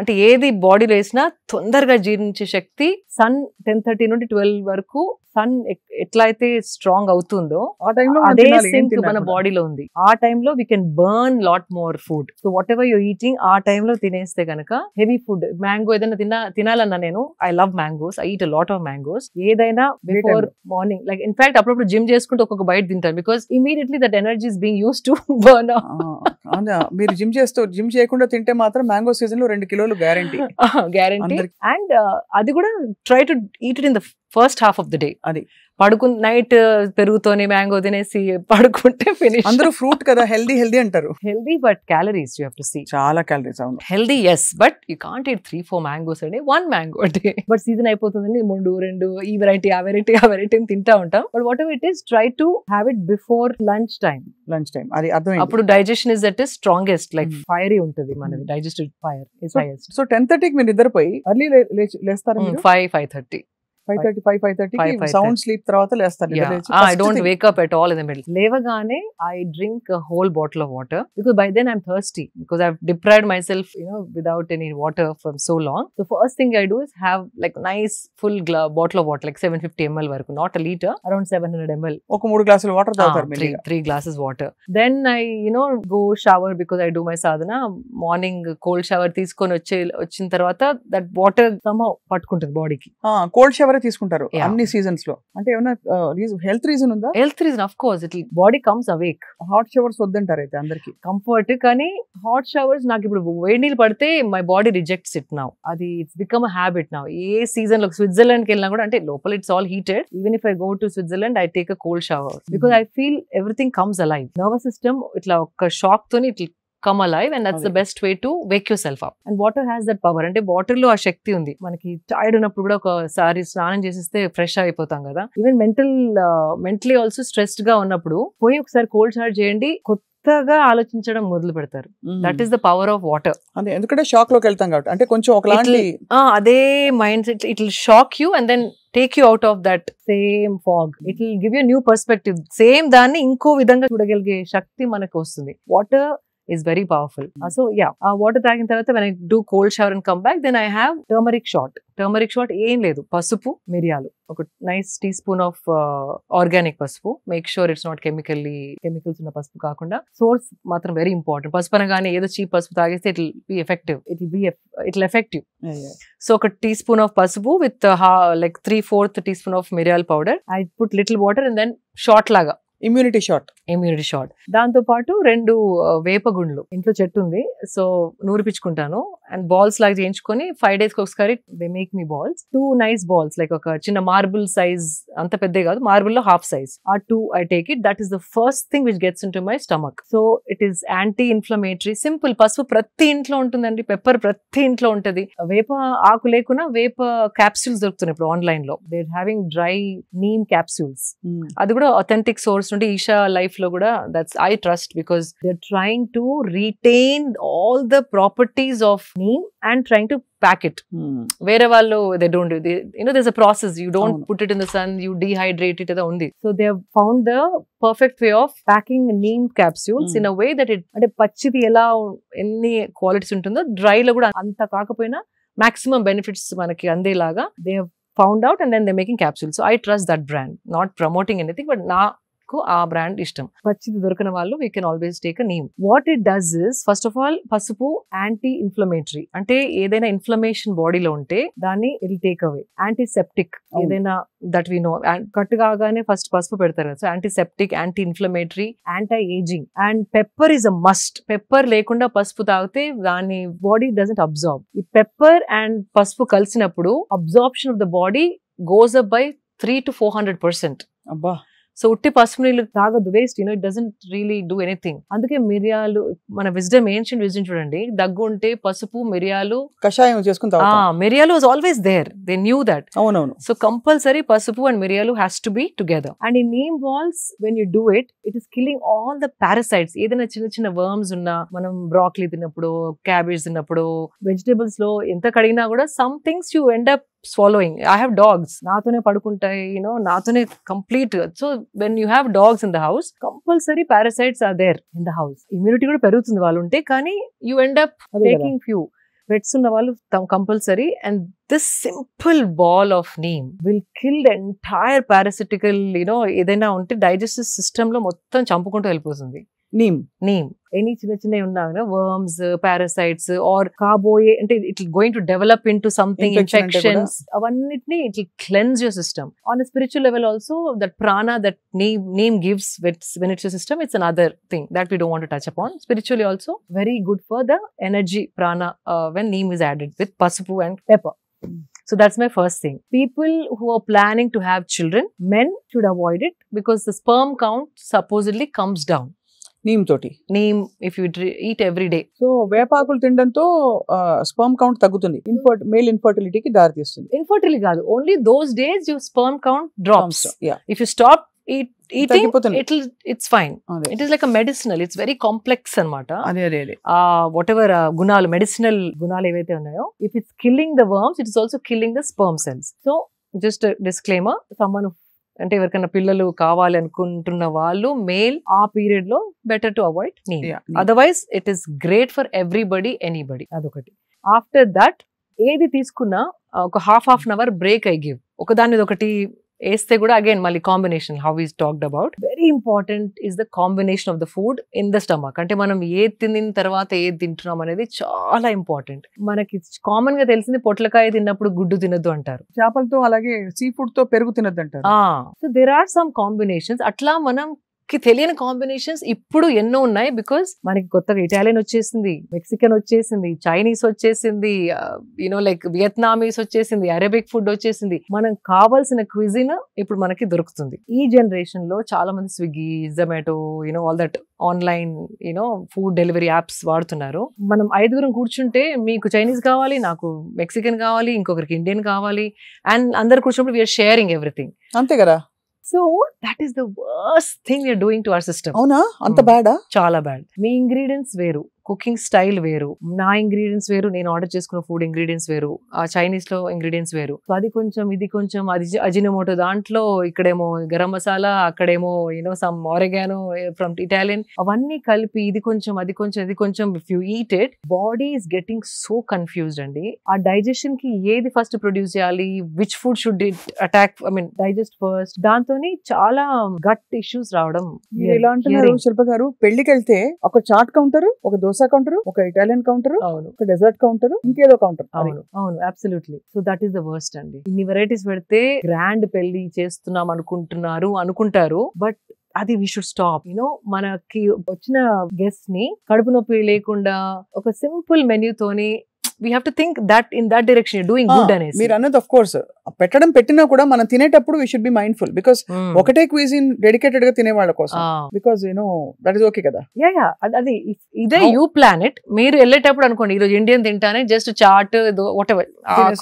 అంటే ఏది బాడీలో వేసినా తొందరగా జీర్ణించే శక్తి సన్ 10:30 నుండి 12 వరకు సన్ ఎట్లా అయితే స్ట్రాంగ్ అవుతుందో అదే సింక్ మన బాడీలో ఉంది. ఆ టైంలో we can burn lot more food. So what ever you eating ఆ టైంలో తినేస్తే కనుక హెవీ ఫుడ్, మ్యాంగో ఏదైనా తినాలన్నా, నేను I love mangoes, I eat a lot of mangoes. ఏదైనా బిఫోర్ మార్నింగ్, లైక్ ఇన్ఫాక్ట్ అప్పుడప్పుడు జిమ్ చేసుకుంటూ ఒక్కొక్క బయట తింటాను. Because immediately that energy is being use to burn. మీరు జిమ్ చేయకుండా తింటే మాత్రం మ్యాంగో సీజన్ లో 2 కిలోలు గ్యారంటీ. అండ్ అది కూడా try to eat it in the first half of the day. అది నైట్ పెరుగుతోనే మ్యాంగో తినేసి పడుకుంటే ఫినిష్. అందరూ ఫ్రూట్ కదా, హెల్దీ అంటారు. Healthy but calories you have to see. చాలా క్యాలరీస్. అవును, healthy yes, but you can't eat 3-4 mangoes a day, 1 mango a day. But season అయిపోతుందని 3-2 ఈ వెరైటీ ఆ వెరైటీ తింటా ఉంటాం. But whatever it is, try to have it before lunch time. అది అర్థమైంది. అప్పుడు digestion is at strongest, like fiery ఉంటుంది మనది, digestive fire is highest. So 10:30కి మీరు నిద్రపోయి ఎర్లీ లేస్తారు? 5:30 సౌండ్ స్లీప్ తర్వాత లేస్తారు? I don't wake up at all in the middle. లేవగానే I drink a whole bottle of water because by then I'm thirsty because I've deprived myself, without any water from so long. The first thing I do is have like nice full bottle of water, like 750 ml వరకు, not a liter, around 700 ml. ఒక 3 గ్లాసులు water తాగుతారు మీరు? 3 glasses water. Then I go shower because I do my sadhana. Morning cold shower తీసుకొని వచ్చిన తర్వాత that water somehow పట్టుకుంటుంది బాడీకి. కోల్డ్ షవర్ తీసుకుంటారు అన్ని సీజన్స్ లో? అంటే ఏమైనా హెల్త్ రీజన్ ఉందా? Health reason, of course, it body comes awake. Hot showers వద్దంటారు అయితే అందరికి? కంఫర్ట్, కానీ హాట్ షవర్స్ నాకు ఇప్పుడు వేడి నీళ్ళు పడితే my body rejects it now. అది it's become a habit now. ఏ సీజన్ లో స్విట్జర్లాండ్ కి వెళ్ళినా కూడా, అంటే లోపల it's all heated, even if I go to Switzerland I take a cold shower because I feel everything comes alive. Nervous system ఇట్లా ఒక షాక్ తోని ఇట్లా come alive, and that's the best way to wake yourself up. And water has that power. అంటే water లో ఆ శక్తి ఉంది. మనకి tired ఉన్నప్పుడు కూడా ఒకసారి స్నానం చేసేస్తే ఫ్రెష్ అయిపోతాం కదా. ఈవెన్ మెంటలీ ఆల్సో స్ట్రెస్డ్ గా ఉన్నప్పుడు పోయి ఒకసారి కోల్డ్ షవర్ చేయండి, కొత్తగా ఆలోచించడం మొదలు పెడతారు. That is the power of water. అంటే ఎందుకంటే షాక్ లోకి వెళ్తాం కాబట్టి, అంటే కొంచెం ఒకలాంటి అదే mindset, it will shock you and then take you out of that same fog. It will give you a new perspective. Same దాన్ని ఇంకో విధంగా చూడగలిగే శక్తి మనకు వస్తుంది. Water is very powerful. So yeah, water తాగిన తర్వాత when I do cold shower and come back, then I have turmeric shot. ఏం లేదు, పసుపు, మిరియాలు, ఒక నైస్ టీస్పూన్ ఆఫ్ ఆర్గానిక్ పసుపు. Make sure it's not chemicals ఉన్న పసుపు కాకుండా, సోర్స్ మాత్రం వెరీ ఇంపార్టెంట్. పసుపు అనగానే ఏదో చీప్ పసుపు తాగేస్తే it will affect you. So ఒక టీస్పూన్ ఆఫ్ పసుపు విత్ like 3/4 teaspoon of మిరియాల powder. I put little water and then shot లాగా, ఇమ్యూనిటీ షాట్. దాంతో పాటు 2 వేపగుండ్లు, ఇంట్లో చెట్టు ఉంది, సో నూరిపించుకుంటాను అండ్ బాల్స్ లాగా చేయించుకొని 5 days ఒకసారి they make me balls. 2 nice balls, like ఒక చిన్న మార్బుల్ సైజ్, అంత పెద్ద కాదు, మార్బుల్ లో హాఫ్ సైజ్. ఆ 2 I take it. That is the first thing which gets into my stomach. So it is anti-inflammatory. Simple. పసుపు ప్రతి ఇంట్లో ఉంటుందండి, పెప్పర్ ప్రతి ఇంట్లో ఉంటది. వేప ఆకు లేకున్నా వేప క్యాప్సూల్స్ దొరుకుతున్నాయి ఇప్పుడు ఆన్లైన్ లో. They are having dry neem capsules. అది కూడా అథెంటిక్ సోర్స్ నుండి, ఈషా లైఫ్ లో కూడా, that's I trust because they are trying to retain all the properties of neem and trying to pack it. వేరే వాళ్ళు they don't do, there's a process. You don't put it in the sun, you dehydrate it, only. So they have found the perfect way of packing neem capsules in a way that it, అంటే పచ్చిది ఎలా ఎన్ని qualities ఉంటుందో dry లో కూడా అంత కాకపోయినా maximum benefits manaki andelaga they have found out, and then they're making capsules. So I trust that brand, not promoting anything, but ఆ బ్రాండ్ ఇష్టం. పచ్చిది దొరికిన వాళ్ళు we can always take a neem. What it does is, first of all పసుపు anti inflammatory, అంటే ఏదైనా inflammation బాడీలో ఉంటే దాన్ని it will take away. Antiseptic ఏదైనా దట్ వి నో, కట్ కాగానే ఫస్ట్ పసుపు పెడతారు కదా, so antiseptic, anti inflammatory, anti ageing. And pepper is a must. Pepper లేకుండా పసుపు తాగితే దాని బాడీ డజంట్ అబ్జార్బ్. ఈ పెప్పర్ అండ్ పసుపు కలిసినప్పుడు absorption of the body goes up by 300 to 400%. అబ్బా. సో ఉట్టి పసుపు నీళ్ళు తాగదు, waste, it doesn't really do anything. అందుకే మిరియాలు, మన విజ్డమ్, ఏన్షియంట్ విజ్డమ్ చూడండి, దగ్గు ఉంటే పసుపు మిరియాలు కషాయం చేసుకుని మిరియాలు was always there, they knew that. అవునవును. సో కంపల్సరీ పసుపు అండ్ మిరియాలు has to be together. And ఈ neem balls when you do it is killing all the parasites. ఏదైనా చిన్న చిన్న వర్మ్స్ ఉన్నా, మనం బ్రాక్లీ తిన్నప్పుడు, క్యాబేజ్ తిన్నప్పుడు, వెజిటేబుల్స్ లో ఎంత కడిగినా కూడా some things you end up swallowing. I have dogs, నాతోనే పడుకుంటాయి, నాతోనే complete. So when you have dogs in the house, compulsory parasites are there in the house. Immunity కూడా పెరుగుతుంది వాళ్ళు ఉంటే, కానీ you end up taking few. Pets ఉన్న వాళ్ళు compulsory. And this simple ball of neem will kill the entire parasitical, ఏదైనా ఉంటే digestive system లో మొత్తం చంపుకుంటూ వెళ్ళిపోతుంది. నీమ్ ఎనీ చిన్న చిన్నవి ఉన్నా వర్మ్స్, పారాసైట్స్ ఆర్ కాబోయే, అంటే it going to develop into something, infections, అవన్నిటిని it will cleanse your system. On a spiritual level also, that prana that name gives when it's your system, it's another thing that we don't want to touch upon. Spiritually also very good for the energy prana when neem is added with pasupu and pepper. So that's my first thing. People who are planning to have children, men should avoid it because the sperm count supposedly comes down. Neem if you eat every day. So వేపాకులు తినడంతో sperm count తగ్గుతుంది, male ఇన్ఫర్టిలిటీకి దారి తీస్తుంది. Infertility కాదు, only those days your sperm count drops. If you stop eating, it's fine. It is like a medicinal, it's very complex anamata. Whatever gunalu, medicinal gunalu evaithe unnayo, if it's killing the worms, it is also killing the sperm cells. So just a disclaimer, someone అంటే ఎవరికైనా పిల్లలు కావాలి అనుకుంటున్న వాళ్ళు male ఆ period లో better to avoid neem. Otherwise it is great for everybody, anybody. అదొకటి. After that ఏది తీసుకున్నా ఒక half an hour break I give. ఒకదాని ఒకటి వేస్తే కూడా అగైన్ మళ్ళీ combination, how is talked about, very important is the combination of the food in the stomach. అంటే మనం ఏది తిన్న తర్వాత ఏది తింటున్నాం అనేది చాలా ఇంపార్టెంట్. మనకి కామన్ గా తెలిసింది పొట్లకాయ తిన్నప్పుడు గుడ్డు తినద్దు అంటారు, చేపలతో అలాగే సీ ఫుడ్ తో పెరుగు తినద్దు అంటారు. So there are some combinations. అట్లా మనం తెలియని కాంబినేషన్స్ ఇప్పుడు ఎన్నో ఉన్నాయి. బికాస్ మనకి కొత్తగా ఇటాలియన్ వచ్చేసింది, మెక్సికన్ వచ్చేసింది, చైనీస్ వచ్చేసింది, లైక్ వియత్నామీస్ వచ్చేసింది, అరేబిక్ ఫుడ్ వచ్చేసింది. మనం కావాల్సిన క్విజిన్ ఇప్పుడు మనకి దొరుకుతుంది. ఈ జనరేషన్ లో చాలా మంది Swiggy, Zomato, all that online food delivery apps వాడుతున్నారు. మనం 5 కూర్చుంటే మీకు చైనీస్ కావాలి, నాకు మెక్సికన్ కావాలి, ఇంకొకరికి ఇండియన్ కావాలి, అండ్ అందరు కూర్చున్నప్పుడు వీఆర్ షేరింగ్ ఎవ్రీథింగ్. అంతే కదా. So that is the worst thing we are doing to our system. అవునా? అంత బ్యాడా? చాలా బ్యాడ్. మీ ఇంగ్రీడియంట్స్ వేరు, కుకింగ్ స్టైల్ వేరు, నా ఇంగ్రీడియంట్స్ వేరు, నేను ఆర్డర్ చేసుకున్న ఫుడ్ ఇంగ్రీడియంట్స్ వేరు, ఆ చైనీస్ లో ఇంగ్రీడియంట్స్ వేరు. సో అది కొంచెం, ఇది కొంచెం, అది అజినోమోటో దాంట్లో, ఇక్కడేమో గరం మసాలా, అక్కడేమో సమ్ ఆరెగానో ఫ్రమ్ ఇటాలియన్, అవన్నీ కలిపి ఇది కొంచెం, అది కొంచెం, ఇది కొంచెం. If you eat it, body is getting so confused అండి. ఆ డైజెషన్ కి ఏది ఫస్ట్ ప్రొడ్యూస్ చేయాలి, which food should it attack, digest first, దాంతో చాలా గట్ ఇష్యూస్ రావడం. ఎలా అంటున్నారు శిల్ప గారు, పెళ్లికి వెళ్తే ఒక చాట్ కౌంటర్, ఒక దోశ కౌంటర్, ఒక ఇటాలియన్ కౌంటర్, ఒక డెజర్ట్ కౌంటర్, ఇంకేదో కౌంటర్. అవును, absolutely. So that is the worst అండి. ఇన్ని వెరైటీస్ పెడితే గ్రాండ్ పెళ్లి చేస్తున్నాం అనుకుంటారు, బట్ అది వీ షుడ్ స్టాప్. మనకి వచ్చిన గెస్ట్ ని కడుపు నొప్పి లేకుండా ఒక సింపుల్ మెన్యూ తోని we have to think that in that direction you're doing good అనేసి. మీరు అన్నది ఆఫ్ కోర్స్ పెట్టినా కూడా మనం తినేటప్పుడు we should be mindful because ఒకటే క్విజిన్ డెడికేటెడ్ గా తినే వాళ్ళ కోసం, because that is okay కదా. అది ఇదే యూ ప్లాన్ ఇట్. మీరు వెళ్ళేటప్పుడు అనుకోండి ఈరోజు ఇండియన్ తింటానే, just chaat whatever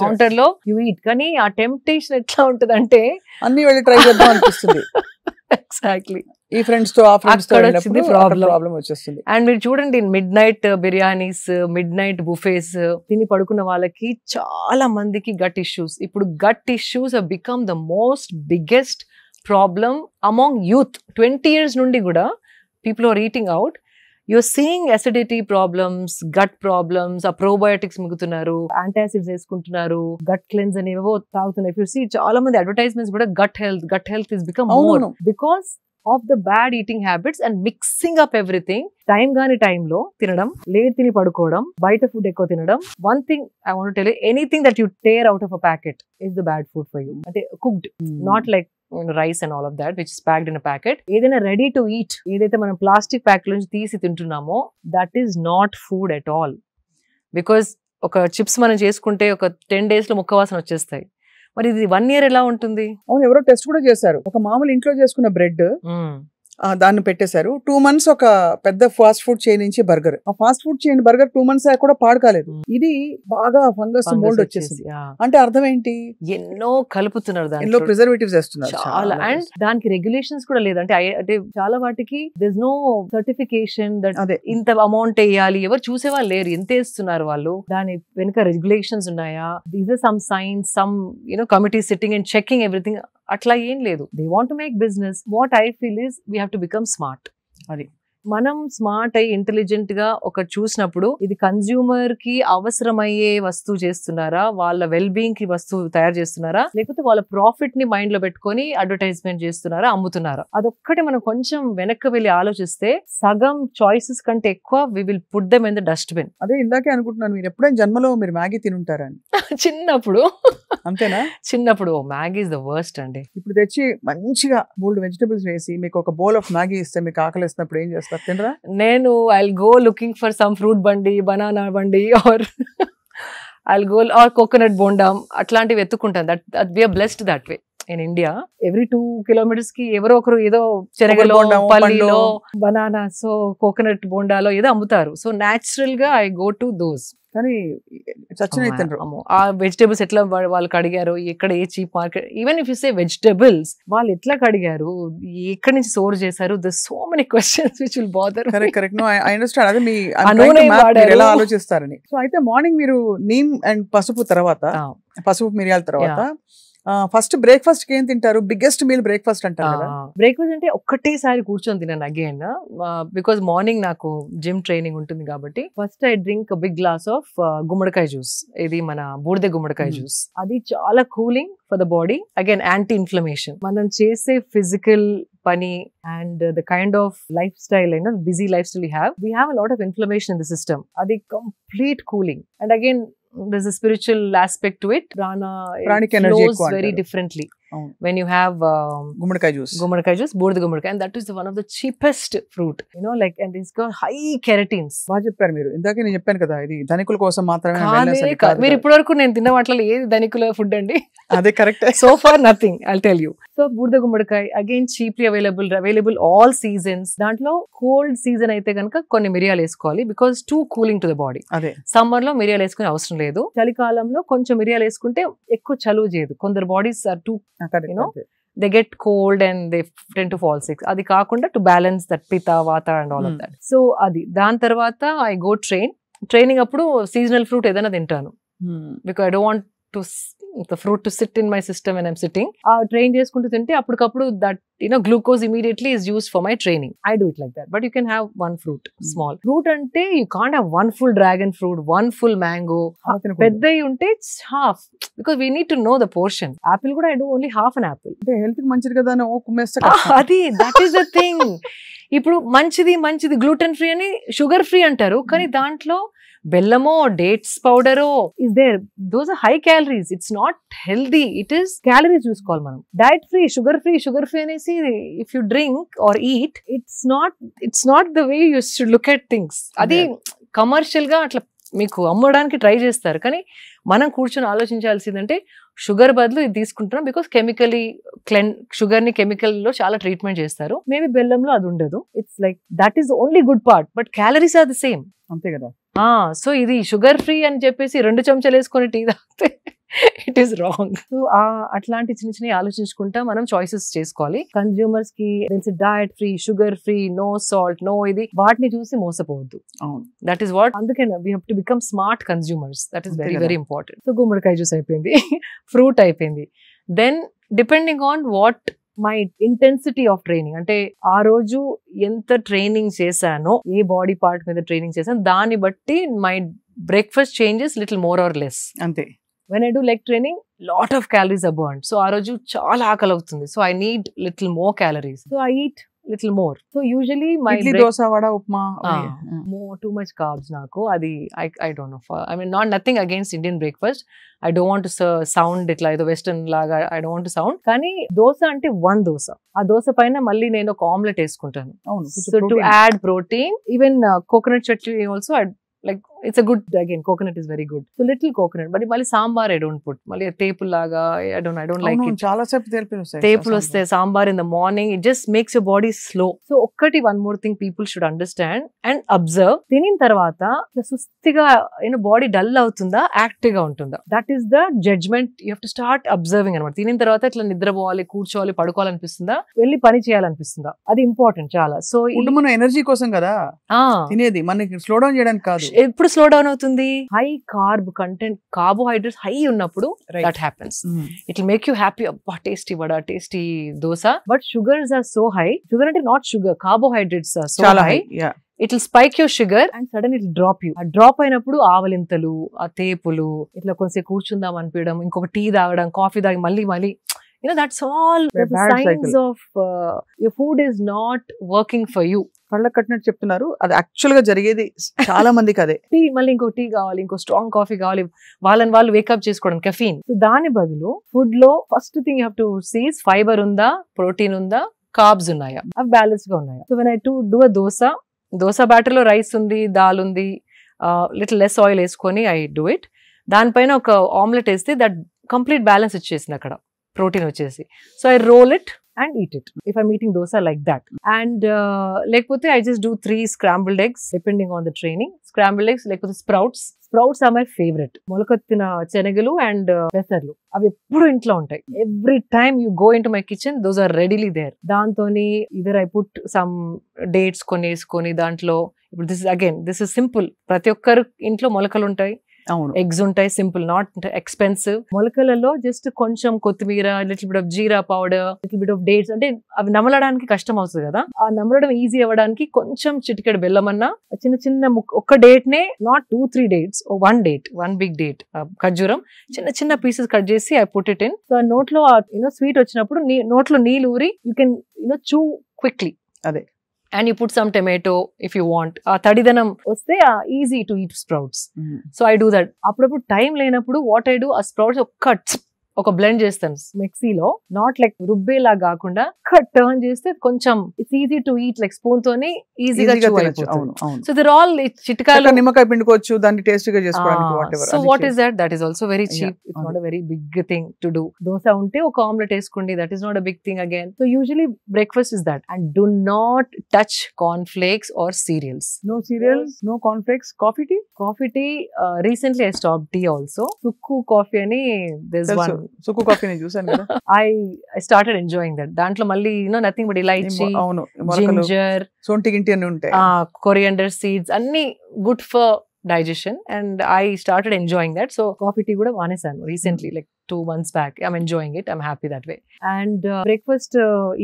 counter లో యూ ఈట్. కానీ ఆ టెంప్టేషన్ ఎట్లా ఉంటది అంటే అన్ని వెళ్ళి ట్రై చేద్దాం అనిపిస్తుంది. ఎగ్జాక్ట్లీ. ఈ ఫ్రెండ్స్ తో ప్రాబ్లం వచ్చేస్తుంది. అండ్ మీరు చూడండి, midnight biryanis, midnight buffets తిని పడుకున్న వాళ్ళకి చాలా మందికి గట్ ఇష్యూస్. ఇప్పుడు gut issues have become the most biggest problem among youth. 20 years నుండి కూడా people are eating out. you're seeing acidity problems, gut problems, ఆ probiotics మిగుతున్నారు, antacids వేసుకుంటున్నారు, gut cleanse అనేవో తాగుతున్నారు. If you see చాలా మంది advertisements కూడా gut health is become more because of the bad eating habits and mixing up everything. Time గాని టైంలో తినడం, లేట్ తిని పడుకోవడం, బయట ఫుడ్ ఎక్కువ తినడం. One thing I want to tell you, anything that you tear out of a packet is the bad food for you. అంటే cooked, not like rice and all of that which is packed in a packet. ఏదైనా ready to eat, ఏదైతే మనం plastic pack నుంచి తీసి తింటున్నామో that is not food at all. Because ఒక chips మనం చేసుకుంటే ఒక 10 days లో ముక్క వాసన వచ్చేస్తాయి. మరి ఇది 1 year ఎలా ఉంటుంది? అవును, ఎవరో టెస్ట్ కూడా చేశారు. ఒక మామూలు ఇంట్లో చేసుకున్న బ్రెడ్ దాన్ని పెట్టేశారు. 2 months ఒక పెద్ద ఫాస్ట్ ఫుడ్ చైన్ నుంచి బర్గర్, ఆ fast food chain burger 2 months కూడా పాడు కాలేదు. ఇది బాగా ఫంగస్ మోల్డ్ వచ్చేసింది. అంటే అర్థం ఏంటి? ఎన్నో కలుపుతున్నారు, ఎన్నో ప్రిజర్వేటివ్స్ వేస్తున్నారు చాలా. అండ్ దానికి రెగ్యులేషన్స్ కూడా లేదు. అంటే చాలా వాటికి దేర్ నో సర్టిఫికేషన్ దట్ ఇంత అమౌంట్ వేయాలి. ఎవరు చూసేవాళ్ళు లేరు ఎంత వేస్తున్నారు వాళ్ళు. దాని వెనుక రెగ్యులేషన్స్ ఉన్నాయా? These are some science, some committee sitting and checking everything. అట్లా ఏం లేదు. They want to make business. What I feel is we have to become smart. అది మనం స్మార్ట్ అయ్యి ఇంటెలిజెంట్ గా ఒక చూసినప్పుడు ఇది కన్స్యూమర్ కి అవసరమయ్యే వస్తువు చేస్తున్నారా, వాళ్ళ వెల్ బీయింగ్ కి వస్తువు తయారు చేస్తున్నారా, లేకపోతే వాళ్ళ ప్రాఫిట్ ని మైండ్ లో పెట్టుకొని అడ్వర్టైజ్మెంట్ చేస్తున్నారా, అమ్ముతున్నారా? అదొక్కటి మనం కొంచెం వెనక్కి వెళ్ళి ఆలోచిస్తే సగం చాయిసెస్ కంటే ఎక్కువ we will put them in the dustbin. అదే ఇందాకే అనుకుంటున్నాను, మీరు ఎప్పుడైనా జన్మలో మీరు మ్యాగీ తినుంటారని. చిన్నప్పుడు అంతేనా? చిన్నప్పుడు మ్యాగీ ఇస్ ద వర్స్ట్ అండి. ఇప్పుడు తెచ్చి మంచిగా 3 vegetables వేసి మీకు ఒక బౌల్ ఆఫ్ మ్యాగీ ఇస్తే మీకు ఆకలి వేసినప్పుడు ఏం చేస్తారు? తినరా? నేను I'll go looking for some fruit బండి, బనానా బండి or I'll go or coconut బోండం, అట్లాంటివి ఎత్తుకుంటాను. That we are blessed that way. In India every 2 kilometers కి ఎవరో ఒకరు ఏదో చెరగలో, పల్లిలో, బనానాస్, కోకోనట్ బోండాలో ఏదో అమ్ముతారు. సో న్యాచురల్ గా ఐ గో టు దోస్. కానీ ఆ వెజిటేబుల్స్ ఎట్లా వాళ్ళు కడిగారు, ఎక్కడ ఏ cheap market, even if you say vegetables వాళ్ళు ఎట్లా కడిగారు, ఎక్కడి నుంచి స్టోర్ చేశారు, the so many questions which will bother. Correct. No I understand. అది మీ ఎలా ఆలోచిస్తారని. సో అయితే మార్నింగ్ మీరు నీమ్ అండ్ పసుపు తర్వాత, పసుపు మిరియాల తర్వాత ఫస్ట్ బ్రేక్ఫాస్ట్ కి ఏం తింటారు? బిగ్గెస్ట్ మీల్ బ్రేక్ఫాస్ట్ అంటారు కదా. బ్రేక్ఫాస్ట్ అంటే ఒక్కటేసారి కూర్చొని తిన్నాను అగైన్, బికాస్ మార్నింగ్ నాకు జిమ్ ట్రైనింగ్ ఉంటుంది కాబట్టి. First I drink big glass of గుమ్మడికాయ జ్యూస్. ఇది మన బూడిద గుమ్మడికాయ జ్యూస్. అది చాలా cooling for the body. Again anti inflammation. మనం చేసే ఫిజికల్ పని and the kind of lifestyle, busy lifestyle we have a lot of inflammation in the system. అది complete cooling. And again there's a spiritual aspect to it. Pranic energy flows very differently when you have gummadikai juice, boorda gummadikai, and that is one of the cheapest fruit, like, and it's got high keratins. బాగా చెప్పారు మీరు. ఇందాక నేను చెప్పాను కదా, ఇది ధనికుల కోసం మాత్రమే. మీరు ఇప్పటివరకు నేను తిన్న వాటిలో ఏది ధనికుల ఫుడ్ అండి? అదే correct. So far nothing, I'll tell you. So boorda gummadikai again cheaply available all seasons. దాంట్లో కోల్డ్ సీజన్ అయితే కనుక కొన్ని మిరియాలు వేసుకోవాలి, because two cooling to the body. అదే సమ్మర్ లో మిరియాలు వేసుకునే అవసరం లేదు. చలికాలంలో కొంచెం మిరియాలు వేసుకుంటే ఎక్కువ చలువ చేయదు. కొందరు bodies are too they get cold and they tend to fall sick. అది కాకుండా to balance that pitta, vata and all of that. So అది దాని తర్వాత I go training అప్పుడు seasonal fruit ఏదైనా తింటాను, because I don't want the fruit to sit in my system when I'm sitting. Train చేసుకుంటూ తింటే అప్పటికప్పుడు that glucose immediately is used for my training. I do it like that. But you can have one fruit, small fruit. అంటే you can't have one full dragon fruit, one full mango. పెద్దవి ఉంటే half, because we need to know the portion. Apple కూడా I do only half an apple. అంటే health కి మంచిది కదా అని కుమ్మేస్తా. అది that is the thing. ఇప్పుడు మంచిది గ్లూటెన్ ఫ్రీ అని షుగర్ ఫ్రీ అంటారు, కానీ దాంట్లో బెల్లమో డేట్స్ పౌడరో is there. Those are high calories. It's not healthy. It is calories చూసుకోవాలి మనం. డైట్ ఫ్రీ, షుగర్ ఫ్రీ అనేసి if you drink or eat, it's not the way you should look at things. అది commercial గా అట్లా మీకు అమ్మడానికి try చేస్తారు, కానీ మనం కూర్చొని ఆలోచించాల్సిందంటే షుగర్ బదులు ఇది తీసుకుంటున్నాం, బికాస్ షుగర్ ని కెమికల్ లో చాలా ట్రీట్మెంట్ చేస్తారు. మేబీ బెల్లంలో అది ఉండదు. It's like that is only good part, but calories are the same. అంతే కదా. సో ఇది షుగర్ ఫ్రీ అని చెప్పేసి 2 చెంచాలు వేసుకొని టీ తాగితే ఇట్ ఈస్ రాంగ్. సో అట్లాంటి చిన్న ఆలోచించుకుంటా మనం చాయిసెస్ చేసుకోవాలి. కన్స్యూమర్స్ కి తెలిసి diet free, sugar free, no salt, no ఇది, వాటిని చూసి మోసపోవద్దు. That is what. అందుకే we have to become smart consumers. That is very very important. So గుమ్మడికాయ జ్యూస్ అయిపోయింది, ఫ్రూట్ అయిపోయింది. Then depending on what my intensity of training, అంటే ఆ రోజు ఎంత ట్రైనింగ్ చేశానో, ఏ బాడీ పార్ట్ మీద ట్రైనింగ్ చేశాను దాన్ని బట్టి my breakfast changes little more or less. అంతే. When I do leg training, lot of calories are burned. So ఆ రోజు చాలా ఆకలి అవుతుంది. So I need little more calories. So I eat little more. So usually my idli, dosa, vada, upma, more too much carbs నాకు. అది I don't know. I mean nothing against Indian breakfast. I don't want to sound ఇట్లా ఏదో western లాగా I don't want to sound. కానీ దోశ అంటే one dosa. ఆ దోశ పైన మళ్ళీ నేను ఒక ఆమ్లెట్ వేసుకుంటాను. So to add protein, even coconut chutney also like it's a good, again coconut is very good, so little coconut, but mali sambar I don't put, mali tepul laga I don't like it. Chaala sepu tepulu vaste sambar in the morning, it just makes your body slow. So okkati one more thing people should understand and observe, tinin tarvata sustiga body dull avutunda active ga untunda, that is the judgment you have to start observing anamata. Tinin tarvata itla nidra povali, కూర్చోవాలి, పడుకోవాలి అనిపిస్తుందా, వెళ్ళి పని చేయాలి అనిపిస్తుందా, అది important చాలా. So food మన ఎనర్జీ కోసం కదా తినేది, మనకి స్లో డౌన్ చేయడానికి కాదు. ఎప్పుడు స్లో డౌన్ అవుతుంది? High carb content, carbohydrates high ఉన్నప్పుడు that happens. It will make you happy, అబ్బా tasty vada, tasty dosa. But sugars are so high, sugar అంటే not sugar, carbohydrates are so high, it will spike your sugar and sudden it drop you. ఆ drop అయినప్పుడు ఆవలింతలు, ఆ తేపులు, ఇట్లా కొంచెం కూర్చుందాం అనిపించడం, ఇంకొక టీ తాగడం, కాఫీ తాగి మళ్ళీ that's all the signs of your food is not working for you. కళ్ళ కట్టినట్టు చెప్తున్నారు, అది యాక్చువల్ గా జరిగేది చాలా మందికి అదే. టీ మళ్ళీ ఇంకో టీ కావాలి, ఇంకో స్ట్రాంగ్ కాఫీ కావాలి, వాళ్ళు వేకప్ చేసుకోవడం, కెఫీన్. దాని బదులు ఫుడ్ లో first thing you have to see fiber ఉందా, ప్రోటీన్ ఉందా, కార్బ్స్ ఉన్నాయా, అవి బ్యాలెన్స్ గా ఉన్నాయా. So when I do a dosa batter లో రైస్ ఉంది, దాల్ ఉంది, లిటిల్ లెస్ ఆయిల్ వేసుకొని ఐ డూ ఇట్. దానిపైన ఒక ఆమ్లెట్ వేస్తే దట్ కంప్లీట్ బ్యాలెన్స్ వచ్చేసింది అక్కడ, ప్రోటీన్ వచ్చేసి. So I roll it and eat it if I'm eating dosa like that. And lekapothe I just do 3 scrambled eggs depending on the training. Scrambled eggs, lekapothe sprouts are my favorite. Molakattina chenagalu and pesarlu avi eppudu intlo untai. Every time you go into my kitchen, those are readily there. Dantoni either I put some dates koni dantlo. This is simple. Prati okkaru intlo molakalu untai, eggs ఉంటాయి, simple, not expensive. మొలకలలో just కొంచెం కొత్తిమీర, little bit of jeera powder, little bit of dates, అంటే అవి నమలడానికి కష్టం అవుతుంది కదా, ఆ నమలడం ఈజీ అవ్వడానికి కొంచెం చిటికెడు బెల్లం అన్నా, చిన్న ఒక్క డేట్ నే, not 2-3 dates, one big date, ఖర్జూరం చిన్న పీసెస్ కట్ చేసి I put it in. So నోట్లో స్వీట్ వచ్చినప్పుడు నోట్లో నీళ్ళు ఊరి యూ కెన్ చూ క్విక్లీ. అదే. And you put some tomato if you want. Tadidanam vaste easy to eat sprouts. So I do that. Appudu time lenappudu what I do, a sprouts ఒక blend చేస్తాను మిక్సీలో, not like రుబ్బేలా కాకుండా cut turn చేస్తే కొంచెం it's easy to eat, like spoon తోని ఈజీగా అయిపోతుంది. So there all చిట్కాలు, నిమ్మకాయ పిండుకోవచ్చు దాన్ని టేస్టీగా చేసుకోవడానికి, whatever. So what is that is also very cheap, it's not a very big thing to do. Dosa ఉంటే ఒక ఆమ్లెట్ వేసుకోండి, that is not a big thing again. So usually breakfast is that. And do not touch corn flakes or cereals. No cereals, no corn flakes. Coffee tea, recently I stopped tea also. Sukku coffee ani, there's one Sukku coffee నేను చూసాను కదా. I started enjoying that. దాంట్లో మళ్ళీ nothing but elaichi, ginger, సొంటి గింటి అన్ని ఉంటాయి, coriander seeds, అన్ని good for digestion, and I started enjoying that. So coffee tea kuda manesanu recently, like 2 months back. I'm enjoying it, I'm happy that way. And breakfast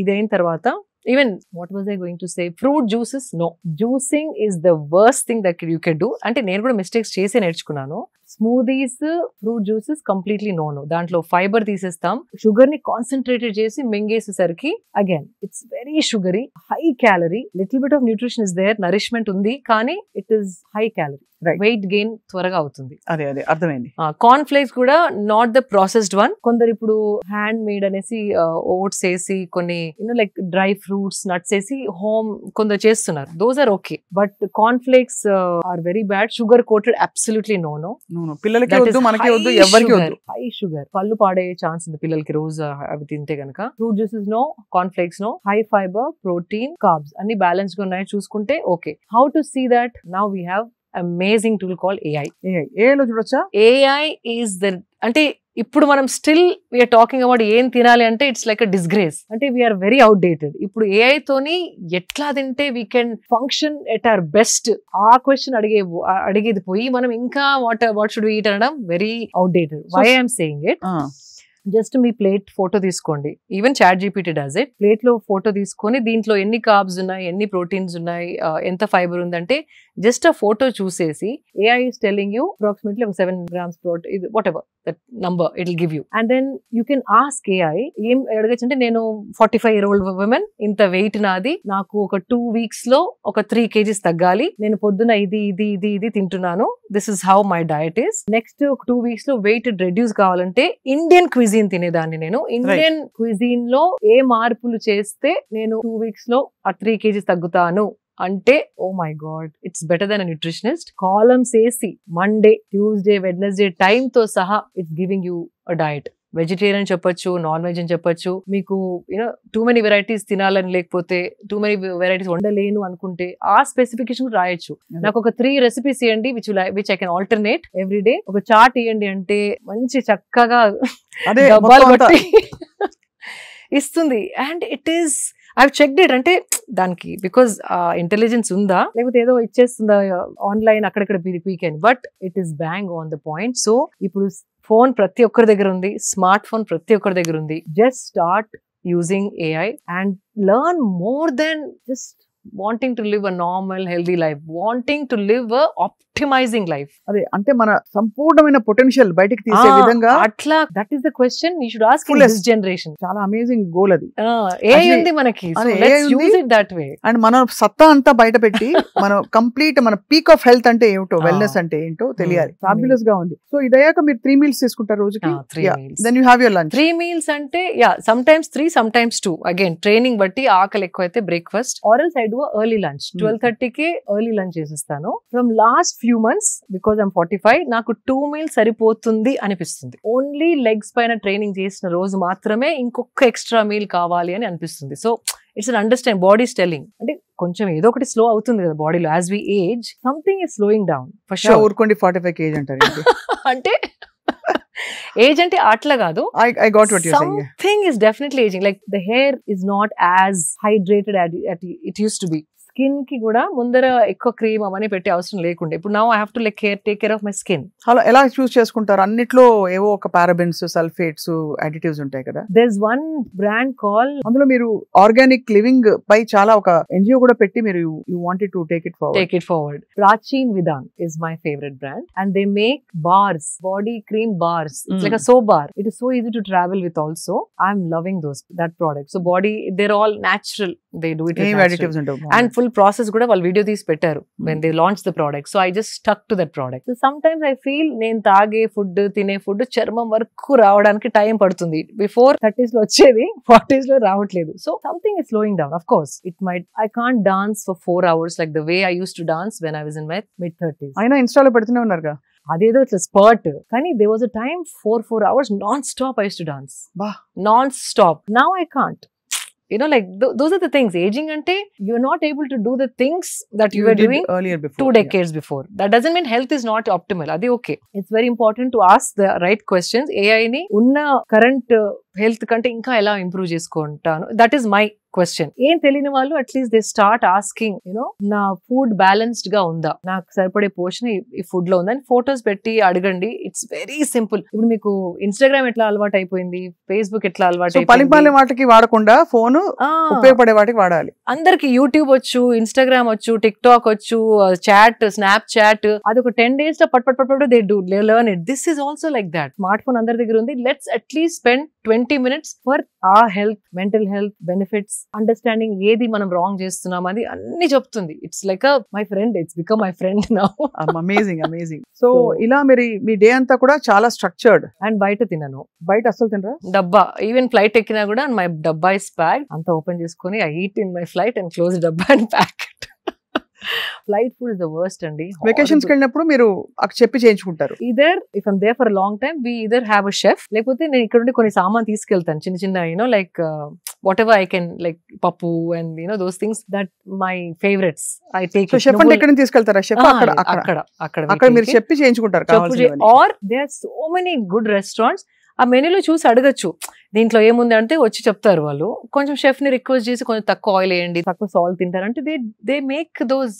idain tarvata, even what was I going to say, fruit juices, no, juicing is the worst thing that you can do. Ante nenu kuda mistakes chese nerchukunnanu. Smoothies, fruit juices completely no. Dantlo fiber తీసేస్తాం, sugar ని concentrated చేసి మింగేసేసరికి again it's very sugary, high calorie. Little bit of nutrition is there, nourishment ఉంది, కానీ it is high calorie. Weight gain త్వరగా అవుతుంది. అదే అర్థమైంది. కార్న్ ఫ్లేక్స్ కూడా నాట్ ద ప్రాసెస్డ్ వన్. కొందరు ఇప్పుడు హ్యాండ్ మేడ్ అనేసి ఓట్స్ వేసి కొన్ని లైక్ డ్రై ఫ్రూట్స్, నట్స్ వేసి హోమ్ కొందరు చేస్తున్నారు. Those are okay, but corn flakes are very bad. Sugar coated, absolutely no. పిల్లలకి వద్దు, మనకి వద్దు, ఎవరికి వద్దు. హై షుగర్, పళ్ళు పాడే ఛాన్స్ ఉంది పిల్లలకి రోజు అవి తింటే గనక. Fruit juices no, corn flakes no. High fiber, protein, carbs అన్ని బ్యాలెన్స్ గా ఉన్నాయి చూసుకుంటే okay. How to see that? Now we have amazing tool called AI. AI లో చూడొచ్చా? AI is the, అంటే ఇప్పుడు మనం స్టిల్ వీఆర్ టాకింగ్ అబౌట్ ఏం తినాలి అంటే ఇట్స్ లైక్ అ డిస్గ్రేస్, అంటే వీఆర్ వెరీ అవుట్డేటెడ్. ఇప్పుడు AI తోని ఎట్లా తింటే we can function at our best, ఆ క్వశ్చన్ అడిగేది పోయి మనం ఇంకా వాట్ షుడ్ వి ఈట్ అనడం very outdated. Why I'm saying it, just మీ ప్లేట్ ఫోటో తీసుకోండి, even ChatGPT does it. Plate లో ఫోటో తీసుకొని దీంట్లో ఎన్ని కార్బ్స్ ఉన్నాయి, ఎన్ని ప్రోటీన్స్ ఉన్నాయి, ఎంత ఫైబర్ ఉందంటే జస్ట్ ఆ ఫోటో చూసేసి AI is telling you approximately 7 grams protein, whatever that number it will give you, and then you can ask AI ఏం అడగచ్చు అంటే, నేను 45-year-old woman, ఇంత వెయిట్ నాది, నాకు ఒక 2 weeks లో ఒక 3 kgs తగ్గాలి, నేను పొద్దున ఇది తింటున్నాను, this is how my diet is. Next 2 weeks లో వెయిట్ రెడ్యూస్ కావాలంటే ఇండియన్ క్విజీన్ తినేదాన్ని, నేను ఇండియన్ క్విజీన్ లో ఏ మార్పులు చేస్తే నేను 2 weeks లో ఆ 3 kgs తగ్గుతాను అంటే, oh my god, it's better then a nutritionist. Columns వేసి మండే, ట్యూస్డే, వెడ్నెస్డే టైమ్ తో సహా it's giving you a diet. Vegetarian చెప్పొచ్చు, నాన్ వెజ్ అని చెప్పొచ్చు. మీకు టూ మెనీ వెరైటీస్ తినాలని, లేకపోతే టూ మెనీ వెరైటీస్ వండలేను అనుకుంటే ఆ స్పెసిఫికేషన్ రాయొచ్చు. నాకు ఒక 3 recipes ఇవ్వండి which I can alternate every day. ఒక చార్ట్ ఇవ్వండి అంటే మంచి చక్కగా డబ్బాలు బట్టి ఇస్తుంది. And it is, I checked it. అంటే దానికి బికాస్ ఇంటెలిజెన్స్ ఉందా, లేకపోతే ఏదో ఇచ్చేస్తుందా ఆన్లైన్ అక్కడక్కడ పీకెన్, but it is bang on the point. So ఇప్పుడు ఫోన్ ప్రతి ఒక్కరి దగ్గర ఉంది, స్మార్ట్ ఫోన్ ప్రతి ఒక్కరి దగ్గర ఉంది. Just start using AI and learn more than just wanting to live a normal healthy life, wanting to live a optimizing life. అదే అంటే మన సంపూర్ణమైన పొటెన్షియల్ బయటికి తీసే విధంగా అట్లా, that is the question you should ask in this generation. చాలా amazing goal అది. AI ఉంది మనకి, so let's use it that way. And మన సత్తా అంతా బయట పెట్టి మనం కంప్లీట్ మన పీక్ ఆఫ్ హెల్త్ అంటే ఏమిటో, వెల్నెస్ అంటే ఏంటో తెలియాలి. ఫ్యాబ్యులస్ గా ఉంది. సో ఇదయ్యాక మీరు 3 meals తీసుకుంటారు రోజుకి. 3 meals. Then you have your lunch. 3 meals అంటే sometimes 3, sometimes 2. Again training బట్టి ఆకలి ఎక్కువ అయితే breakfast, or else I do early lunch. 12:30కి ఎర్లీ లంచ్ చేసేస్తాను. From last few months because I'm 45, నాకు 2 meals సరిపోతుంది అనిపిస్తుంది. ఓన్లీ లెగ్స్ పైన ట్రైనింగ్ చేసిన రోజు మాత్రమే ఇంకొక ఎక్స్ట్రా మీల్ కావాలి అని అనిపిస్తుంది. So it's un understand, body స్టెల్లింగ్ అంటే కొంచెం ఏదో ఒకటి స్లో అవుతుంది కదా బాడీలో. As we age something is slowing down for sure. ఊరుకోండి 45 kg అంటారు అంటే ఏజ్ అంటే అట్లా కాదు. I got what you're saying. Something is definitely aging. Like the hair is not as hydrated as it used to be. Skin కి కూడా ముందర ఎక్కువ క్రీమ్ అవన్నీ పెట్టే అవసరం లేకుండా ఇప్పుడు now I have to take care of my skin. అలా ఎలా చూస్ చేసుకుంటారు? అన్నిట్లో ఏవో ఒక పారాబెన్స్, సల్ఫేట్స్, అడిటివ్స్ ఉంటాయి కదా. There's one brand called, అందులో మీరు ఆర్గానిక్ లివింగ్ పై చాలా ఒక NGO కూడా పెట్టి మీరు you wanted to take it forward. Prachin Vidhan is my favorite brand and they make bars, body cream bars. It's like a soap bar. It is so easy to travel with also. I'm loving that product. So body, they're all natural. They do it with natural. Additives and full process kuda వాళ్ళు video తీసి పెట్టారు when they launched the product. So I just stuck to that product. So sometimes I feel నేను తాగే food, తినే food చర్మం వరకు రావడానికి time పడుతుంది. బిఫోర్ 30s లో వచ్చేది 40s లో రావట్లేదు. So something is slowing down. Of course it might, I can't dance for 4 hours like the way I used to dance when I was in my mid-30s. అయినా ఇన్స్టాలో పెడుతూనే ఉన్నారుగా. అదేదో ఇట్లా స్పర్ట్, కానీ there was a time 4 hours non-stop I used to dance. Non-stop. Now I can't. You know, like those are the things. Aging ante you're not able to do the things that you were doing earlier before, 2 decades before. That doesn't mean health is not optimal. Adi okay. It's very important to ask the right questions. AI ni unna current health kante inka ela improve chesukontanu. That is my question. ఏం తెలియని వాళ్ళు at least they start asking, నా food balanced గా ఉందా, నాకు సరిపడే పోషన్ ఈ food లో ఉందని ఫోటోస్ పెట్టి అడగండి. It's very simple. ఇప్పుడు మీకు ఇన్స్టాగ్రామ్ ఎట్లా అలవాటు అయిపోయింది, ఫేస్బుక్ ఎట్లా అలవాటు అయిపోయింది, వాటికి వాడకుండా ఫోన్ ఉపయోగపడే వాటికి వాడాలి. అందరికి యూట్యూబ్ వచ్చు, ఇన్స్టాగ్రామ్ వచ్చు, టిక్ టాక్ వచ్చు, చాట్, స్నాప్ చాట్, అది ఒక 10 days లో పట్ they do learn it. This is also like that. Smart phone అందరి దగ్గర ఉంది. Let's at least spend 20 minutes for our health, mental health benefits, understanding ఏది మనం రాంగ్ చేస్తున్నాం అది అన్ని చెప్తుంది. It's like my friend, it's become my friend now. Amazing. So ఇలా మీ డే అంతా కూడా చాలా స్ట్రక్చర్డ్. అండ్ బయట తినను. బయట అసలు తినరా? డబ్బా, ఈవెన్ ఫ్లైట్ ఎక్కినా కూడా మై డబ్బా ఇస్ ప్యాక్డ్. అంతా ఓపెన్ చేసుకుని I eat in my flight and close డబ్బా and pack it. Flight food is the worst అండి. వెకేషన్స్ కి వెళ్ళినప్పుడు మీరు అక్కడ చెప్పి చేయించుకుంటారు. Either if I'm there for a long time we either have a chef, లేకపోతే నేను ఇక్కడ నుండి కొన్ని సామాన్ తీసుకెళ్తాను చిన్న like whatever I can, like pappu and those things that my favorites I take. So chef ante ekkada తీసుకెళ్తారా? chef అక్కడ మీరు చెప్పి చేయించుకుంటారు కావాల్సినవి. Or there are so many good restaurants ఆ మెనూలో చూసి అడగచ్చు దీంట్లో ఏముంది అంటే వచ్చి చెప్తారు వాళ్ళు. కొంచెం షెఫ్ ని రిక్వెస్ట్ చేసి కొంచెం తక్కువ ఆయిల్ వేయండి, తక్కువ సాల్ట్ తింటారంటే దే మేక్ దోస్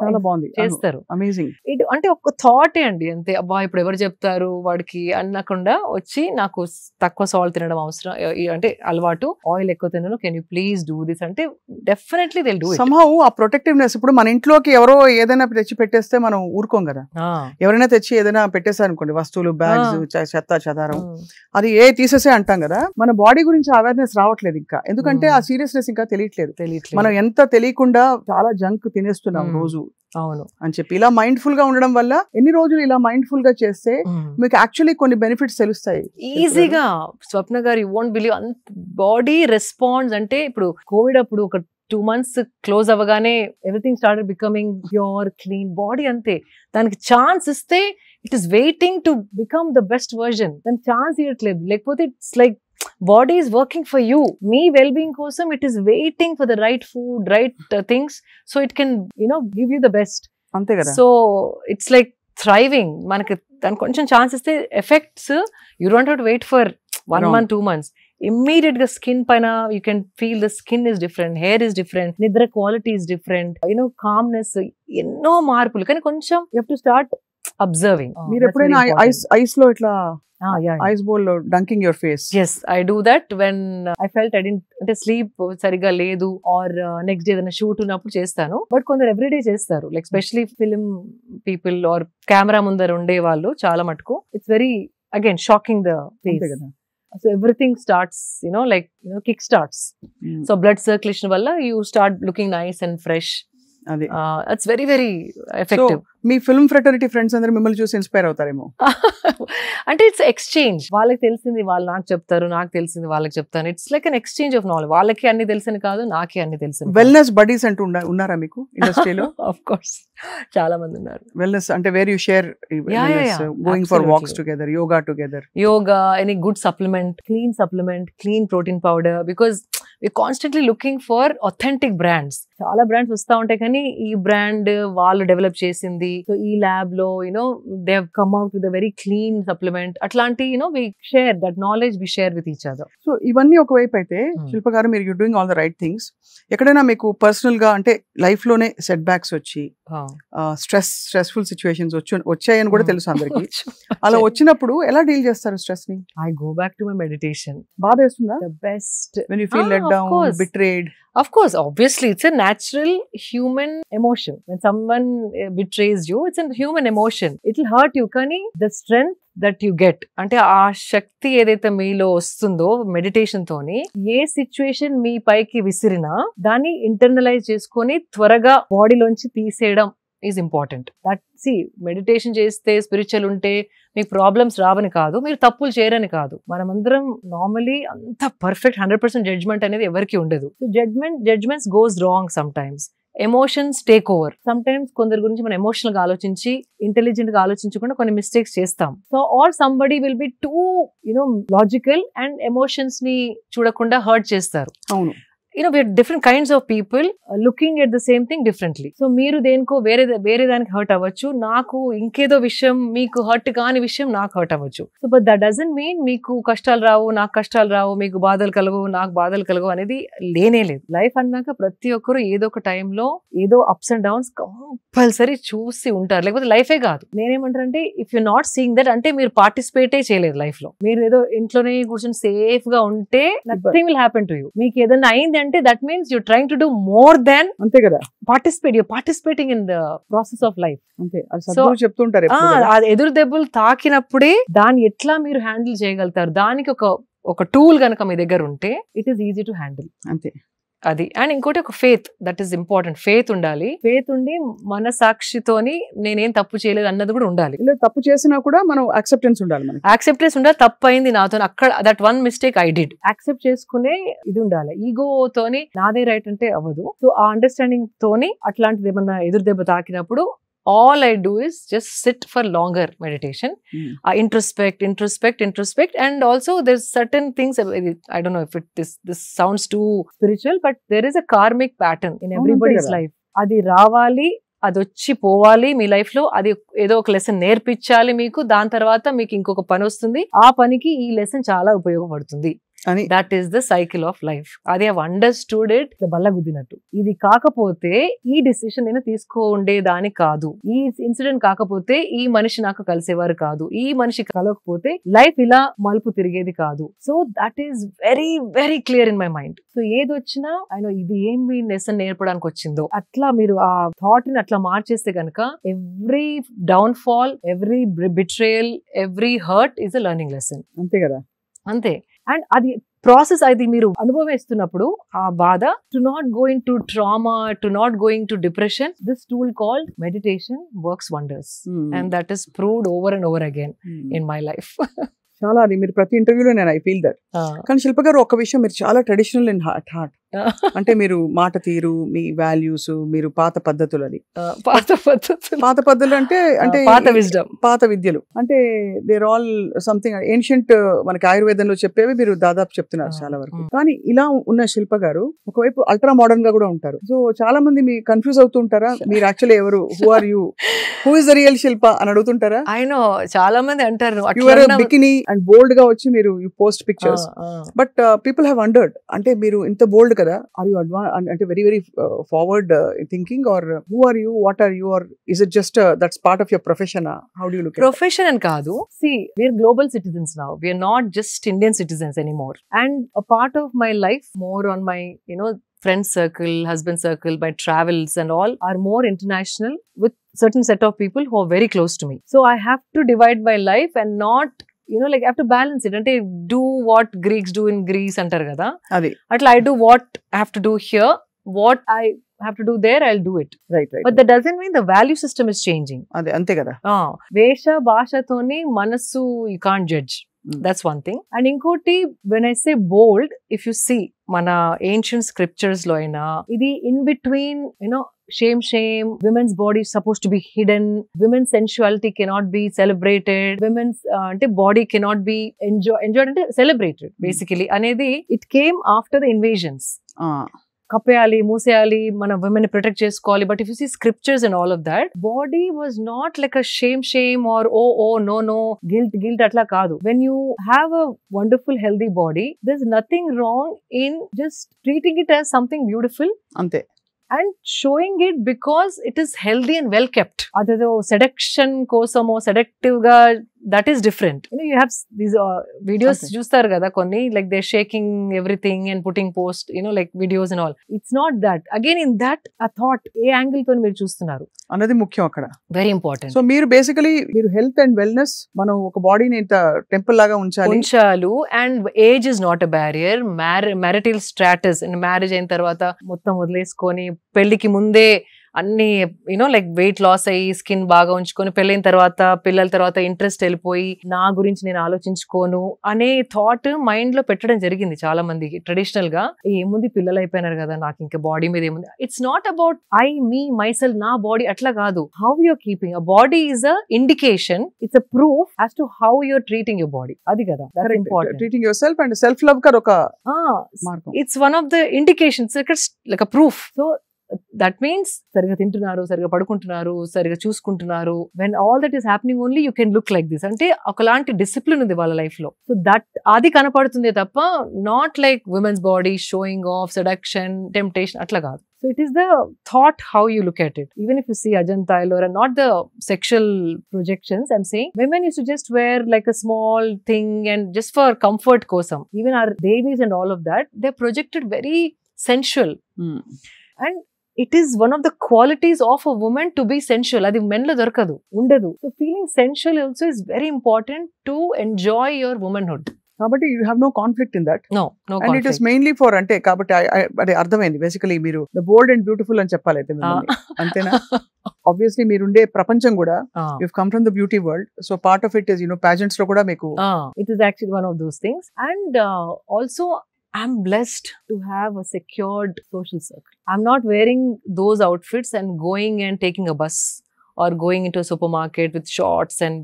చాలా బాగుంది, చేస్తారు. అమేజింగ్. ఇది అంటే ఒక థాటే అండి అంతే. అబ్బా ఇప్పుడు ఎవరు చెప్తారు వాడికి అనకుండా వచ్చి నాకు తక్కువ సాల్ట్ తినడం అవసరం అంటే అలవాటు, ఆయిల్ ఎక్కువ తినను, can you please do this అంటే definitely they do it. Somehow ఆ ప్రొటెక్టివ్నెస్. ఇప్పుడు మన ఇంట్లోకి ఎవరో ఏదైనా తెచ్చి పెట్టేస్తే మనం ఊరుకోం కదా. ఎవరైనా తెచ్చి ఏదైనా పెట్టేశారు అనుకోండి, వస్తువులు, బ్యాగ్స్, చెత్త చెదారం, అది తీసేసే అంటాం కదా. మన బాడీ గురించి అవేర్నెస్ రావట్లేదు ఇంకా, ఎందుకంటే ఆ సీరియస్నెస్ ఇంకా తెలియట్లేదు. మనం ఎంత తెలియకుండా చాలా జంక్ తినేస్తున్నాం రోజు. అవును అని చెప్పి ఇలా మైండ్ఫుల్ గా ఉండడం వల్ల ఎన్ని రోజులు ఇలా మైండ్ఫుల్ గా చేస్తే మీకు యాక్చువల్లీ కొన్ని బెనిఫిట్స్ తెలుస్తాయి ఈజీగా. స్వప్న గారు, you won't believe, body response అంటే ఇప్పుడు కోవిడ్ అప్పుడు ఒక 2 months క్లోజ్ అవ్వగానే everything started becoming pure clean body. అంతే, దానికి ఛాన్స్ ఇస్తే it is waiting to become the best version. దానికి ఛాన్స్ ఇవ్వట్లేదు, లేకపోతే it's like body is working for you, మీ వెల్ బీయింగ్ కోసం. It is waiting for the right food, right things, so it can give you the best. అంతే కదా. So it's like thriving. మనకి దానికి కొంచెం ఛాన్స్ ఇస్తే effects you don't have to wait for 1 month 2 months. Immediate గా skin పైన you can feel the skin is different, hair is different, నిద్ర quality is different, calmness, ఎన్నో మార్పులు. కానీ కొంచెం you have to start observing. మీరు ఎప్పుడైనా ఐస్ లో ఇట్లా ఐస్ బౌల్ లో dunking your face? yes, I do that when I felt I didn't అంటే స్లీప్ సరిగా లేదు ఆర్ నెక్స్ట్ డే ఏదైనా షూట్ ఉన్నప్పుడు చేస్తాను. బట్ కొందరు ఎవ్రీడే చేస్తారు, like specially film people or camera ముందర ఉండే వాళ్ళు చాలా మటుకు. It's very again shocking the face. So everything starts, kick starts. So blood circulation valla you start looking nice and fresh. It's very very effective. So me film fraternity friends అందరూ మిమ్మల్ని చూసి inspire అవుతారేమో. అంటే it's exchange. వాళ్ళకి తెలిసింది వాళ్ళు నాకు చెప్తారు, నాకు తెలిసింది వాళ్ళకి చెప్తాను. It's like an exchange of knowledge. వాళ్ళకి అన్ని తెలిసింది కాదు, నాకే అన్ని తెలిసింది. వెల్నెస్ బడీస్ అంటూ ఉన్నారా మీకు ఇండస్ట్రీలో? ఆఫ్ కోర్స్ చాలా మంది ఉన్నారు. వెల్నెస్ అంటే where you share going for walks together, yoga together. Yoga, any good supplement, clean protein powder, because we constantly looking for authentic brands. చాలా బ్రాండ్స్ వస్తా ఉంటాయి, కానీ ఈ బ్రాండ్ వాళ్ళు డెవలప్ చేసింది, సో ఈ ల్యాబ్ లో they have come out with a very clean supplement. అట్లాంటి we share that knowledge, we share with each other. So ఇవన్నీ ఒకవైపు అయితే శిల్ప గారు, మీరు you doing all the right things. ఎక్కడైనా మీకు పర్సనల్ గా అంటే లైఫ్ లోనే సెట్ బ్యాక్స్ వచ్చి స్ట్రెస్ఫుల్ సిచ్యువేషన్స్ వచ్చాయని కూడా తెలుసు అందరికి. అలా వచ్చినప్పుడు ఎలా డీల్ చేస్తారు స్ట్రెస్ ని? I go back to my meditation. బాధ వేస్తుందా? The best. When you feel let down, betrayed. Of course, obviously, it's a natural human emotion. When someone betrays you, it's a human emotion. It'll hurt you, kani the strength that you get, అంటే ఆ శక్తి ఏదైతే మీలో వస్తుందో meditation తోని, ఏ situation మీ పైకి విసిరినా దాన్ని internalise చేసుకొని త్వరగా బాడీలోంచి తీసేయడం ఈజ్ ఇంపార్టెంట్. దట్ మెడిటేషన్ చేస్తే, స్పిరిచువల్ ఉంటే మీకు ప్రాబ్లమ్స్ రావని కాదు, మీరు తప్పులు చేయరని కాదు. మనమందరం నార్మలీ అంత పర్ఫెక్ట్ 100% జడ్జ్మెంట్ అనేది ఎవరికి ఉండదు. So judgements goes wrong some times. Emotions take over. Some times కొందరి గురించి మనం ఎమోషనల్ గా ఆలోచించి, ఇంటెలిజెంట్ గా ఆలోచించకుండా కొన్ని మిస్టేక్స్ చేస్తాం. So or somebody will be too logical and emotions ని చూడకుండా హర్ట్ చేస్తారు. అవును. we are different kinds of people looking at the same thing differently. So మీరు దేనికో వేరే దానికి హర్ట్ అవ్వచ్చు, నాకు ఇంకేదో విషయం, మీకు హర్ట్ కాని విషయం నాకు హర్ట్ అవ్వచ్చు. So but that doesn't mean మీకు కష్టాలు రావు, నాకు కష్టాలు రావు, మీకు బాధలు కలవు, నాకు బాధలు కలవు అనేది లేనే లేదు. లైఫ్ అన్నాక ప్రతి ఒక్కరు ఏదో ఒక టైంలో ఏదో అప్స్ అండ్ డౌన్స్ కంపల్సరీ చూసి ఉంటారు, లేకపోతే లైఫే కాదు. నేనేమంటానంటే, if you not seeing that, అంటే మీరు పార్టిసిపేటే చేయలేదు లైఫ్ లో. మీరు ఏదో ఇంట్లోనే కూర్చొని సేఫ్ గా ఉంటే nothing will happen to you. మీకు ఏదైనా అయింది అంటే that means you're trying to do more than అంతే కదా participate. You're participating in the process of life. అంతే. అది సద్గురు చెప్తుంటారు. ఎదురు దెబ్బలు తాకినప్పుడే దాన్ని ఎట్లా మీరు హ్యాండిల్ చేయగలుగుతారు, దానికి ఒక టూల్ గనక మీ దగ్గర ఉంటే it is easy to handle. అంతే. అది. అండ్ ఇంకోటి ఒక faith, that is important. Faith ఉండాలి. ఫేత్ ఉండి మన సాక్షితోని నేనేం తప్పు చేయలేదు అన్నది కూడా ఉండాలి. ఇలా తప్పు చేసినా కూడా మనం యాక్సెప్టెన్స్ ఉండాలి. మనకి యాక్సెప్టెన్స్ ఉండాలి. తప్పు అయింది నాతో, అక్కడ that one mistake I did, accept చేసుకునే ఇది ఉండాలి. ఈగో తోని నాదే రైట్ అంటే అవ్వదు. సో ఆ అండర్స్టాండింగ్ తోని అట్లాంటిది ఏమన్నా ఎదురు దెబ్బ తాకినప్పుడు all I do is just sit for longer meditation. Introspect, and also there's certain things, I don't know if this sounds too spiritual, but there is a karmic pattern in everybody's life. Adi ravali, అది వచ్చి పోవాలి మీ life లో, అది ఏదో ఒక lesson నేర్పించాలి మీకు, దాని తర్వాత మీకు ఇంకొక పని వస్తుంది, ఆ పనికి ఈ లెసన్ చాలా ఉపయోగపడుతుంది అని that is the cycle of life. అది ఐ అండర్స్టూడ్ ఇట్ బల్ల గుద్దినట్టు. ఇది కాకపోతే ఈ డెసిషన్ నేను తీసుకోండేదాని కాదు, ఈ ఇన్సిడెంట్ కాకపోతే ఈ మనిషి నాకు కలిసేవారు కాదు, ఈ మనిషి కలవకపోతే లైఫ్ ఇలా మలుపు తిరిగేది కాదు. So that is very very clear in my mind. So ఏది వచ్చినా ఆయన ఇది ఏమి లెసన్ నేర్పడానికి వచ్చిందో అట్లా మీరు ఆ థాట్ ని అట్లా మార్చేస్తే కనుక every down fall, every betrayal, every hurt is a learning lesson. అంతే కదా, అంతే. అండ్ అది ప్రాసెస్, అది మీరు అనుభవిస్తున్నప్పుడు ఆ బాధ, to not going to trauma, to not going to depression, this tool called meditation works wonders and that is proved over and over again in my life. చాలా అది మీరు ప్రతి ఇంటర్వ్యూలో నేను ఐ ఫీల్ దట్. కానీ శిల్ప గారు ఒక విషయం, మీరు చాలా ట్రెడిషనల్ ఇన్ హార్ట్. అంటే మీరు మాట తీరు, మీ వాల్యూస్, మీరు పాత పద్ధతులు, అది పాత పద్ధతులు అంటే అంటే పాత విద్యలు అంటే దేర్ ఆల్ సంథింగ్ ఏన్షియంట్, మనకి ఆయుర్వేదంలో చెప్పేవి మీరు దాదాపు చెప్తున్నారు చాలా వరకు. కానీ ఇలా ఉన్న శిల్ప గారు ఒకవైపు అల్ట్రా మోడర్న్ గా కూడా ఉంటారు. సో చాలా మంది మీ కన్ఫ్యూజ్ అవుతూ ఉంటారా, మీరు యాక్చువల్లీ ఎవరు, who are you, who is the real Shilpa అని అడుగుతుంటారా? ఆయన చాలా మంది అంటారు బికినీ అండ్ బోల్డ్ గా వచ్చి మీరు you post pictures, but people have wondered, అంటే మీరు ఇంత బోల్డ్ కదా, ఆర్ యూ అంటే very very forward thinking, or who are you, what are you, or is it just that's part of your profession? How do you look? Profession అని కాదు. See, we are global citizens now. We are not just Indian citizens anymore. And a part of my life, more on my, friend circle, husband circle, my travels and all are more international with certain set of people who are very close to me. So I have to divide my life and not, like I have to balance it. Ante do what Greeks do in Greece antar kada. Adi. Atla I do what I have to do here. What I have to do there, I'll do it. Right. But that doesn't mean the value system is changing. Ade ante kada. Vesha bhasha toni manassu you can't judge. That's one thing. And inkoti, when I say bold, if you see mana ancient scriptures lo aina idi in between, shame, women's body is supposed to be hidden, women's sensuality cannot be celebrated, women's body cannot be enjoyed ante celebrated basically anedi it came after the invasions. కప్పేయాలి, మూసేయాలి, మన women ని protect చేసుకోవాలి. But if you see scriptures and all of that, body was not like a shame or no guilt అట్లా కాదు. When you have a wonderful healthy body, there is nothing wrong in just treating it as something beautiful అంతే, and showing it because it is healthy and well kept. అదేదో seduction కోసమో seductive గా, that is different. You have these videos చూస్తారు కదా కొన్ని, like they shaking everything and putting post, like videos and all. It's not that. Again in that ఆ thought ఏ angle తో మీరు చూస్తున్నారు అన్నది ముఖ్యం అక్కడ, వెరీ ఇంపార్టెంట్. సో మీరు బేసికలీ మీరు హెల్త్ అండ్ వెల్నెస్, మనం ఒక బాడీని ఇంత టెంపుల్ లాగా ఉంచాలి. And age is not a barrier. Marital status, marriage అయిన తర్వాత మొత్తం వదిలేసుకొని, పెళ్లికి ముందే అన్ని లైక్ వెయిట్ లాస్ అయ్యి స్కిన్ బాగా ఉంచుకొని, పెళ్ళైన తర్వాత పిల్లల తర్వాత ఇంట్రెస్ట్ వెళ్ళిపోయి, నా గురించి నేను ఆలోచించుకోను అనే థాట్ మైండ్ లో పెట్టడం జరిగింది చాలా మందికి. ట్రెడిషనల్ గా ఏముంది, పిల్లలు అయిపోయినారు కదా, నాకు ఇంకా బాడీ మీద ఏముంది. It's not about me myself, నా బాడీ అట్లా కాదు. How you're keeping a body is a indication, it's a proof as to how you're treating your body. అది కదా important. Treating yourself and self love కదా ఒక మార్గం. It's one of the indications, like a proof. So that means సరిగా తింటున్నారు, సరిగా పడుకుంటున్నారు, సరిగా చూసుకుంటున్నారు. When all that is happening only you can look like this. అంటే ఒకలాంటి డిసిప్లిన్ ఉంది వాళ్ళ లైఫ్ లో. సో దట్ అది కనపడుతుంది తప్ప not like women's body showing off, seduction, temptation అట్లా కాదు. So it is the thought how you look at it. Even if you see Ajanta, Ellora, not the sexual projections, I'm saying women used to just wear like a small thing and just for comfort kosam. Even our devis and all of that, they're projected very sensual. And it is one of the qualities of a woman to be sensual. Adi men lo dorkadu, undadu. So feeling sensual also is very important to enjoy your womanhood. కాబట్టి you have no conflict in that. No and it is mainly for, అంటే కాబట్టి అదే అర్థమైంది. Basically మీరు the bold and beautiful అని చెప్పాలి అయితే, అంతేనా? ఆబ్వియస్లీ మీరుండే ప్రపంచం కూడా you come from the beauty world. So part of it is pageants లో కూడా మీకు it is actually one of those things. And also I'm blessed to have a secured social circle. I'm not wearing those outfits and going and taking a bus or going into a supermarket with shorts and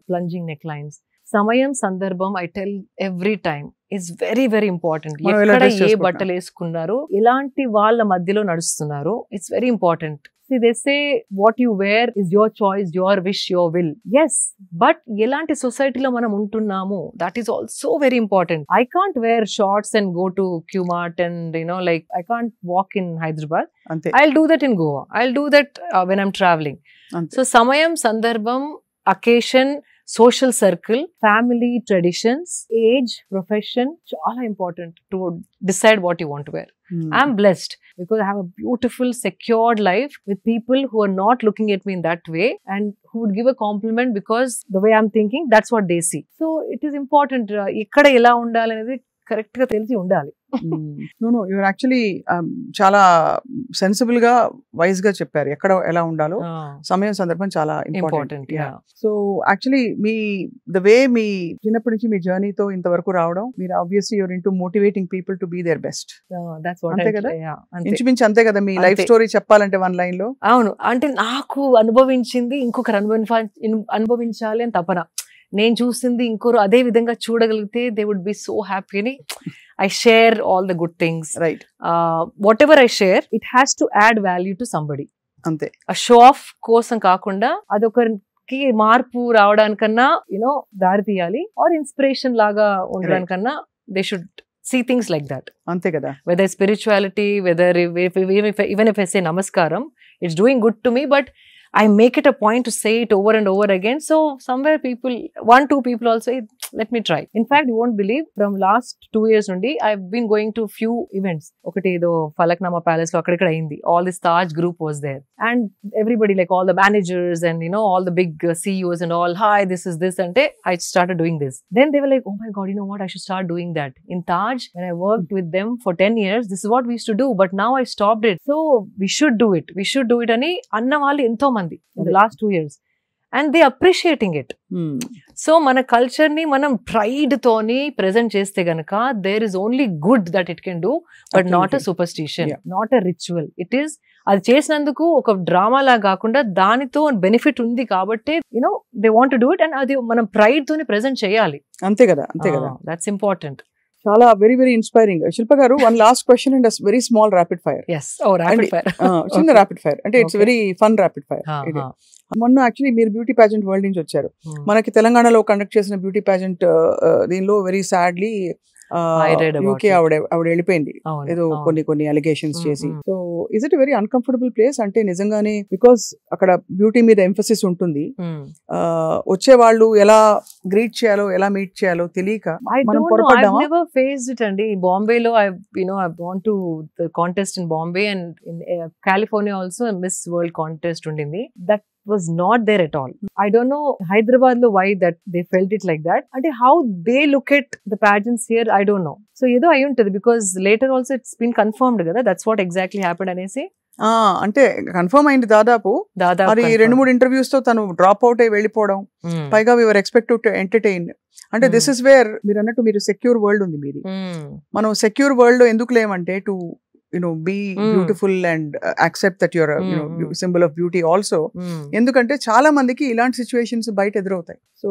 plunging necklines. Samayam Sandarbham, I tell every time, is very very important. ఎక్కడ ఏ బట్టలు వేసుకున్నారు, ఎలాంటి వాళ్ళ మధ్యలో నడుస్తున్నారు, it's very important. See, they say what you wear is your choice, your wish, your will. Yes, but elanti society lo manam untunnamu, that is also very important. I can't wear shorts and go to Qmart and like I can't walk in Hyderabad. అంతే I'll do that in Goa. I'll do that when I'm traveling. అంతే. So samayam, sandarbham, occasion, social circle, family, traditions, age, profession, chala important to decide what you want to wear. I'm blessed because I have a beautiful, secured life with people who are not looking at me in that way and who would give a compliment because the way I'm thinking, that's what they see. So it is important. Ikkada ela undali anedi correct ga telisi undali. No you're actually చాలా sensible గా wise గా చెప్పారు ఎక్కడ ఎలా ఉండాలో. సమయం సందర్భం చాలా important. So actually the way మీ చిన్నప్పటి నుంచి మీ జర్నీతో ఇంతవరకు రావడం, మీరు obviously you're into motivating people to be their best. అంతే కదా, ఇంచుమించు అంతే కదా మీ లైఫ్ స్టోరీ చెప్పాలంటే వన్ లైన్ లో. అవును, అంటే నాకు అనుభవించింది ఇంకొకరు అనుభవించాలి అని తపన. నేను చూసింది ఇంకొకరు అదే విధంగా చూడగలిగితే they would be so happy అని I share all the good things. Right. Whatever I share, it has to add value to somebody. Ante. A show off kosam kaakunda adokariki marpu ravadanikana dari tiyali or inspiration laga undadanikana they should see things like that. Ante kada. Whether spirituality, whether even if I say namaskaram, it's doing good to me, but I make it a point to say it over and over again. So somewhere people, 1-2 people also, let me try. In fact, you won't believe, from last 2 years nundi, I've been going to few events. Okati edo Falaknama Palace lo akkada ayindi. All this Taj group was there. And everybody, like all the managers and all the big CEOs and all, hi, this is this. And I started doing this. Then they were like, oh my God, you know what? I should start doing that. In Taj, when I worked with them for 10 years, this is what we used to do. But now I stopped it. So we should do it. We should do it. Ani anna vallu ento mandi in the last 2 years. And they appreciating it. So mana culture ni manam pride toni present cheste ganaka, there is only good that it can do, but not a superstition, not a ritual. It is అది చేసినందుకు ఒక drama లా కాకుండా దానితో benefit ఉంది కాబట్టి they want to do it, and అది మనం pride తోని ప్రెజెంట్ చేయాలి. అంతే కదా, అంతే కదా. That's important. చాలా వెరీ వెరీ ఇన్స్పైరింగ్. శిల్ప గారు, one last question and very small rapid fire. చిన్న ర్యాపిడ్ ఫైర్ అంటే it's very fun rapid fire. మొన్న యాక్చువల్లీ మీరు బ్యూటీ పాజెంట్ వరల్డ్ నుంచి వచ్చారు. మనకి తెలంగాణలో కండక్ట్ చేసిన బ్యూటీ పాజెంట్ దీనిలో వెరీ సాడ్లీ యూకే ఆవిడ వెళ్ళిపోయింది ఏదో కొన్ని అలిగేషన్స్ చేసి. So is it very uncomfortable place? అంటే నిజంగానే బికాస్ అక్కడ బ్యూటీ మీద ఎంఫసిస్ ఉంటుంది, వచ్చే వాళ్ళు ఎలా గ్రీట్ చేయాలో ఎలా మీట్ చేయాలో తెలియక మనం పొరపడ్డామా? I've never faced it అండి. బాంబేలో I've gone to the contest in Bombay and in California also a Miss World contest ఉండింది. That was not there at all. I don't know Hyderabad lo why that they felt it like that. And how they look at the pageants here, I don't know. So edo ayuntadi because later also it's been confirmed kada that's what exactly happened anesi. అంటే confirm అయింది దాదాపు. అది 2-3 interviews తో తను drop out అయి వెళ్ళిపోవడం, పైగా వి వర్ expected to entertain. అంటే దిస్ ఇస్ వేర్ మీరు అన్నట్టు మీరు సెక్యూర్ వరల్డ్ ఉంది మీది. మనం సెక్యూర్ వరల్డ్ లో ఎందుకు లేమంటే to be beautiful and accept that you're a symbol of beauty also. ఎందుకంటే చాలా మందికి ఇలాంటి సిచ్యువేషన్స్ బయట ఎదురవుతాయి. సో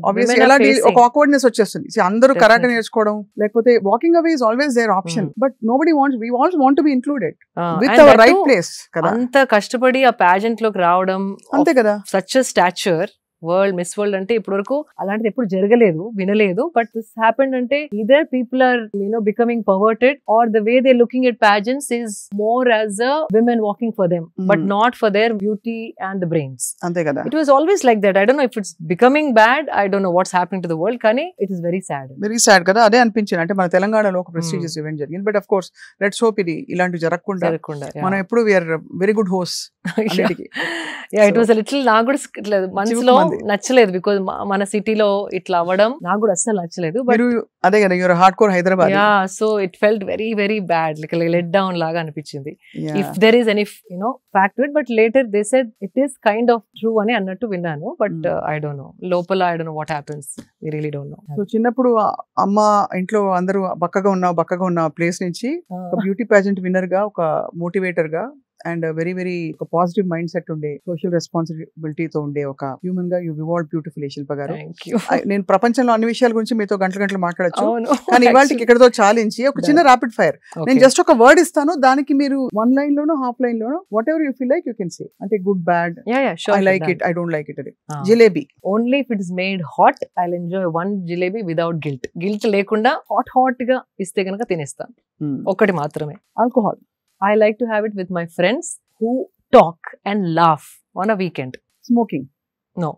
ఆబ్వియస్లీ ఎలా ఒక ఆక్వర్డ్నెస్ వచ్చేస్తుంది. అందరూ కరాటే నేర్చుకోవడం లేకపోతే walking away is always there option, but nobody wants, we all want to be included with our right place కదా. అంత కష్టపడి ఆ పాజెంట్ లోకి రావడం, అంతే కదా, such a stature world miss world అంటే ఇప్పటి వరకు అలాంటిది ఎప్పుడు జరగలేదు, వినలేదు. బట్ దిస్ హ్యాపెండ్ అంటే either people are becoming perverted or the way they looking at pageants is more as a women walking for them, but not for their beauty and the brains. అంతే కదా. It was always like that. I don't know if it's becoming bad. I don't know what's happening to the world. కానీ it is very sad. Very sad కదా. అదే అనిపించింది. అంటే మన తెలంగాణలో ఒక ప్రెస్టీజియస్ ఈవెంట్ జరిగింది, but of course let's hope ఇది ఇలాంటి జరగకుండా మనం ఎప్పుడు we are very good host అన్నిటికీ. Yeah, it was a little నాకు కూడా మనసులో నచ్చలేదు బికాజ్ మన సిటీలో ఇట్లా అవ్వడం నాకు కూడా అస్సలు నచ్చలేదు. బట్ అదే కదా, your hard core Hyderabad. Yeah, so it felt very very bad, like let down లాగా అనిపించింది. If there is any fact to it, but later they said it is kind of true అని అన్నట్టు విన్నాను. బట్ ఐ డోంట్ నో, లోపల I don't know what happens, we really don't know. So చిన్నప్పుడు అమ్మ ఇంట్లో అందరూ బక్కగా ఉన్న ప్లేస్ నుంచి ఒక బ్యూటీ పాజెంట్ విన్నర్ గా, ఒక మోటివేటర్ గా అండ్ వెరీ వెరీ ఒక పాజిటివ్ మైండ్ సెట్ ఉండే సోషల్ రెస్పాన్సిబిలిటీతో ఉండే ఒక హ్యూమన్ గా యూ ఇవాల్వ్ బ్యూటిఫుల్లీ శిల్ప గారు. నేను ప్రపంచంలో అన్ని విషయాల గురించి మీతో గంటలు మాట్లాడచ్చు, కానీ ఇవాళకి ఇక్కడతో చాలించి ఒక చిన్న ర్యాపిడ్ ఫైర్. నేను జస్ట్ ఒక వర్డ్ ఇస్తాను, దానికి మీరు 1 లైన్ లోనో హాఫ్ లైన్ లోనో whatever you feel like you can say. అంటే good, bad, I like it, I don't like it. అది jalebi. Only if it is made hot I will enjoy 1 jalebi without guilt లేకుండా hot గా ఇస్తే కనుక తినేస్తాను. ఒకటి మాత్రమే. Alcohol. I like to have it with my friends who talk and laugh on a weekend. Smoking. No.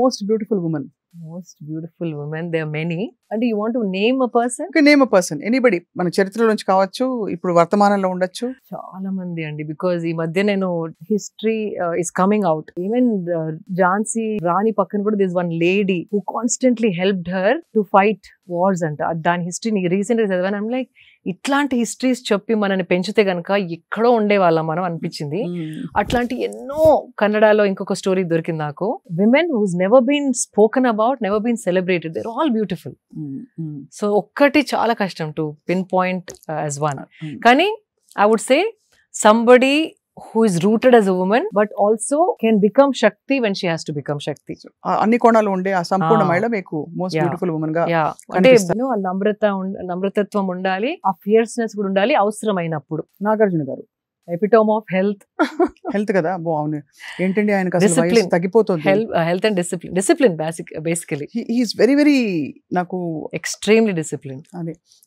Most beautiful woman. Most beautiful women, there are many. And you want to name a person? Okay, name a person. Anybody. మన చరిత్రలో నుంచి కావచ్చు, ఇప్పుడు వర్తమానంలో ఉండొచ్చు. చాలా మంది అండి, బికాజ్ ఈ మధ్య నేను history is coming out. Even Jhansi Rani పక్కన కూడా this one lady who constantly helped her to fight wars అంట. దాని హిస్టరీ రీసెంట్ గా చదివాను. ఐమ్ లైక్, ఇట్లాంటి హిస్టరీస్ చెప్పి మనల్ని పెంచితే గనక ఎక్కడో ఉండేవాళ్ళం మనం అనిపించింది. అట్లాంటి ఎన్నో కన్నడలో ఇంకొక స్టోరీ దొరికింది నాకు. Women who's never been spoken about, never been celebrated, they're all beautiful. So ఒక్కటి చాలా కష్టం to pin point as one. కానీ I would say somebody who is rooted as a woman but also can become Shakti when she has to become Shakti. అన్ని కోణాలు ఉండే ఆ సంపూర్ణ మహిళ మీకు మోస్ట్ బ్యూటిఫుల్ వుమన్ గా అంటే నమ్రతత్వం ఉండాలి, ఆ ఫియర్స్నెస్ కూడా ఉండాలి అవసరమైనప్పుడు. నాగార్జున గారు ఎపిటోమ్ ఆఫ్ హెల్త్ కదా. అవును, ఏంటండి ఆయనకు తగ్గిపోతుంది. Health and discipline basically he is very very నాకు extremely discipline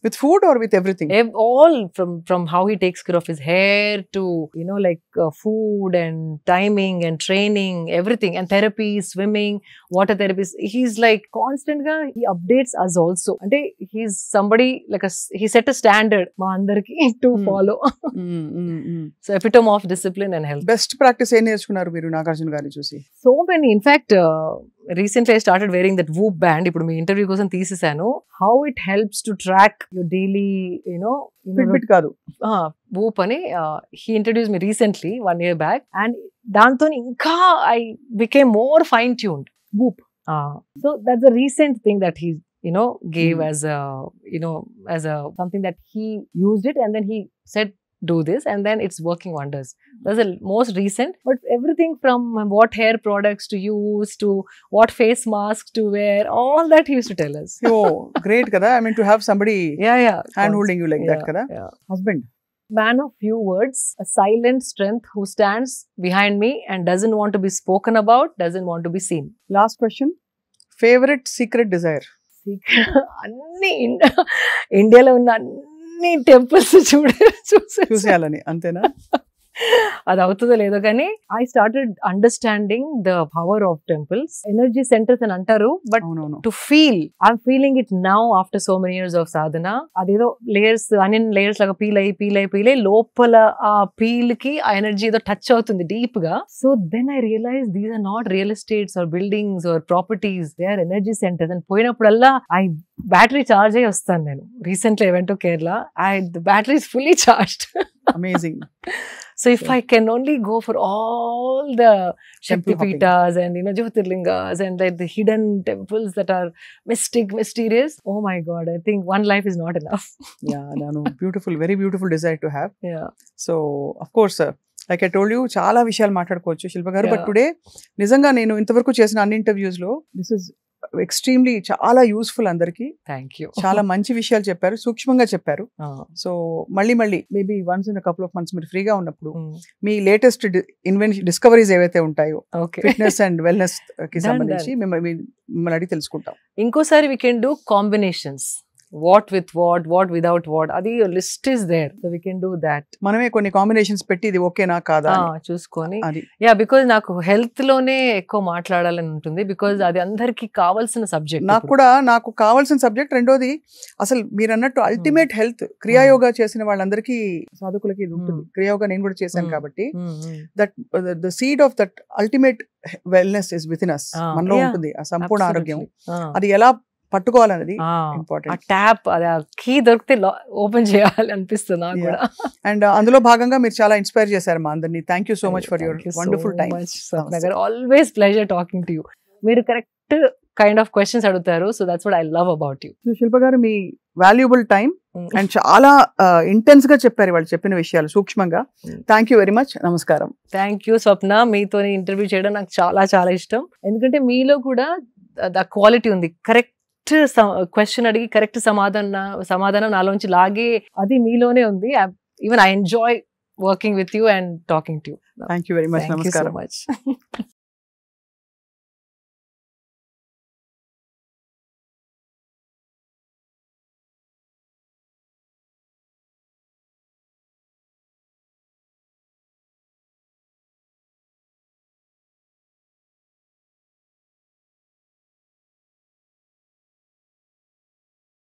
with food or with everything. All from how he takes care of his hair to like food and timing and training, everything, and therapy, swimming, water therapy. He's like constant ga he updates us also. Ante he's somebody like he set a standard ma andarki to follow. So epitome of discipline and health. Best practice ఏ నేర్చుకున్నారు మీరు నాగార్జున గారిని చూసి? So many. In fact, recently I started wearing that Whoop band. ఇప్పుడు మీ interview కోసం తీసేసాను. How it helps to track your daily, Fitbit కాదు, Whoop అని he introduced me recently 1 year back, and దాంతో ఇంకా I became more fine tuned. Whoop. So that's a recent thing that he gave as a as a something that he used it and then he said do this and then it's working wonders. That's the most recent, but everything from what hair products to use to what face mask to wear, all that he used to tell us. Oh, great kada. I mean to have somebody hand holding you like that kada. Husband, man of few words, a silent strength who stands behind me and doesn't want to be spoken about, doesn't want to be seen. Last question, favorite secret desire? అన్ని ఇండియాలో ఉన్న అన్ని temples చూసేయాలని అంతేనా? అది అవుతుందో లేదో కానీ I started understanding the power of temples, energy centres అని అంటారు, but to feel I'm feeling it now after so many years of sadhana. అదేదో లేయర్స్ అనియన్ లేయర్స్ లాగా పీల్ అయ్యి లోపల ఆ పీల్ కి ఆ ఎనర్జీ ఏదో టచ్ అవుతుంది డీప్ గా. So then I realise these are not real estates or buildings or properties, they are energy centres. And పోయినప్పుడల్లా బ్యాటరీ చార్జ్ అయ్యి వస్తాను నేను. Recently I went to Kerala, the battery is fully charged. Amazing. So if I can only go for all the Shaktipeethas and Jyotirlingas and like the hidden temples that are mysterious, oh my God, I think one life is not enough. Yeah, no, beautiful, very beautiful desire to have. Yeah. So of course, like I told you, చాలా విషయాలు మాట్లాడుకోవచ్చు శిల్ప గారు, but today నిజంగా నేను ఇంతవరకు చేసిన అన్ని interviews లో దిస్ ఇస్ ఎక్స్ట్రీమ్లీ చాలా యూస్ఫుల్. అందరికి థ్యాంక్ యూ. చాలా మంచి విషయాలు చెప్పారు, సూక్ష్మంగా చెప్పారు. సో మళ్ళీ maybe once in couple of months మీరు ఫ్రీగా ఉన్నప్పుడు మీ లేటెస్ట్ డిస్కవరీస్ ఏవైతే ఉంటాయో ఫిట్నెస్ అండ్ వెల్నెస్ కి సంబంధించి మిమ్మల్ని అడిగి తెలుసుకుంటాం. ఇంకోసారి we can do combinations, what with what without what, అది list is there, so we can do that. మనమే కొన్ని కాంబినేషన్స్ పెట్టి ఇది ఓకేనా కాదా చూసుకొని. బికాజ్ నాకు హెల్త్ లోనే ఎక్కువ మాట్లాడాలని ఉంటుంది, బికాజ్ అది అందరికి కావాల్సిన సబ్జెక్ట్. నాకు కావాల్సిన సబ్జెక్ట్. రెండోది అసలు మీరు అన్నట్టు అల్టిమేట్ హెల్త్ క్రియాయోగా చేసిన వాళ్ళందరికీ సాధకులకి ఉంటుంది. క్రియాయోగా నేను కూడా చేశాను కాబట్టి that the seed of that ultimate wellness is with in us, మనలో ఉంటుంది ఆ సంపూర్ణ ఆరోగ్యం. అది ఎలా పట్టుకోవాలనేది ఇంపార్టెంట్. ట్యాప్ అది కీ దొరికితే ఓపెన్ చేయాలి అనిపిస్తుంది నాకు కూడా. అండ్ అందులో భాగంగా మీరు చాలా ఇన్స్పైర్ చేశారు మా అందరినీ. Thank you so much for your wonderful time. Always pleasure talking to you. మీరు కరెక్ట్ కైండ్ ఆఫ్ క్వశ్చన్స్ అడుగుతారు, so that's what I love about you. Shilpa garu, మీ వాల్యుబుల్ టైం అండ్ చాలా ఇంటెన్స్ గా చెప్పారు వాళ్ళు చెప్పిన విషయాలు సూక్ష్మంగా. Thank you very much. నమస్కారం. థ్యాంక్ యూ స్వప్న, మీతో ఇంటర్వ్యూ చేయడం నాకు చాలా చాలా ఇష్టం. ఎందుకంటే మీలో కూడా ద క్వాలిటీ ఉంది. కరెక్ట్ క్వశ్చన్ అడిగి కరెక్ట్ సమాధానం నాలోంచి లాగే అది మీలోనే ఉంది. Even I enjoy working with you and talking to you. Thank you very much. నమస్కారం. Thank you so much.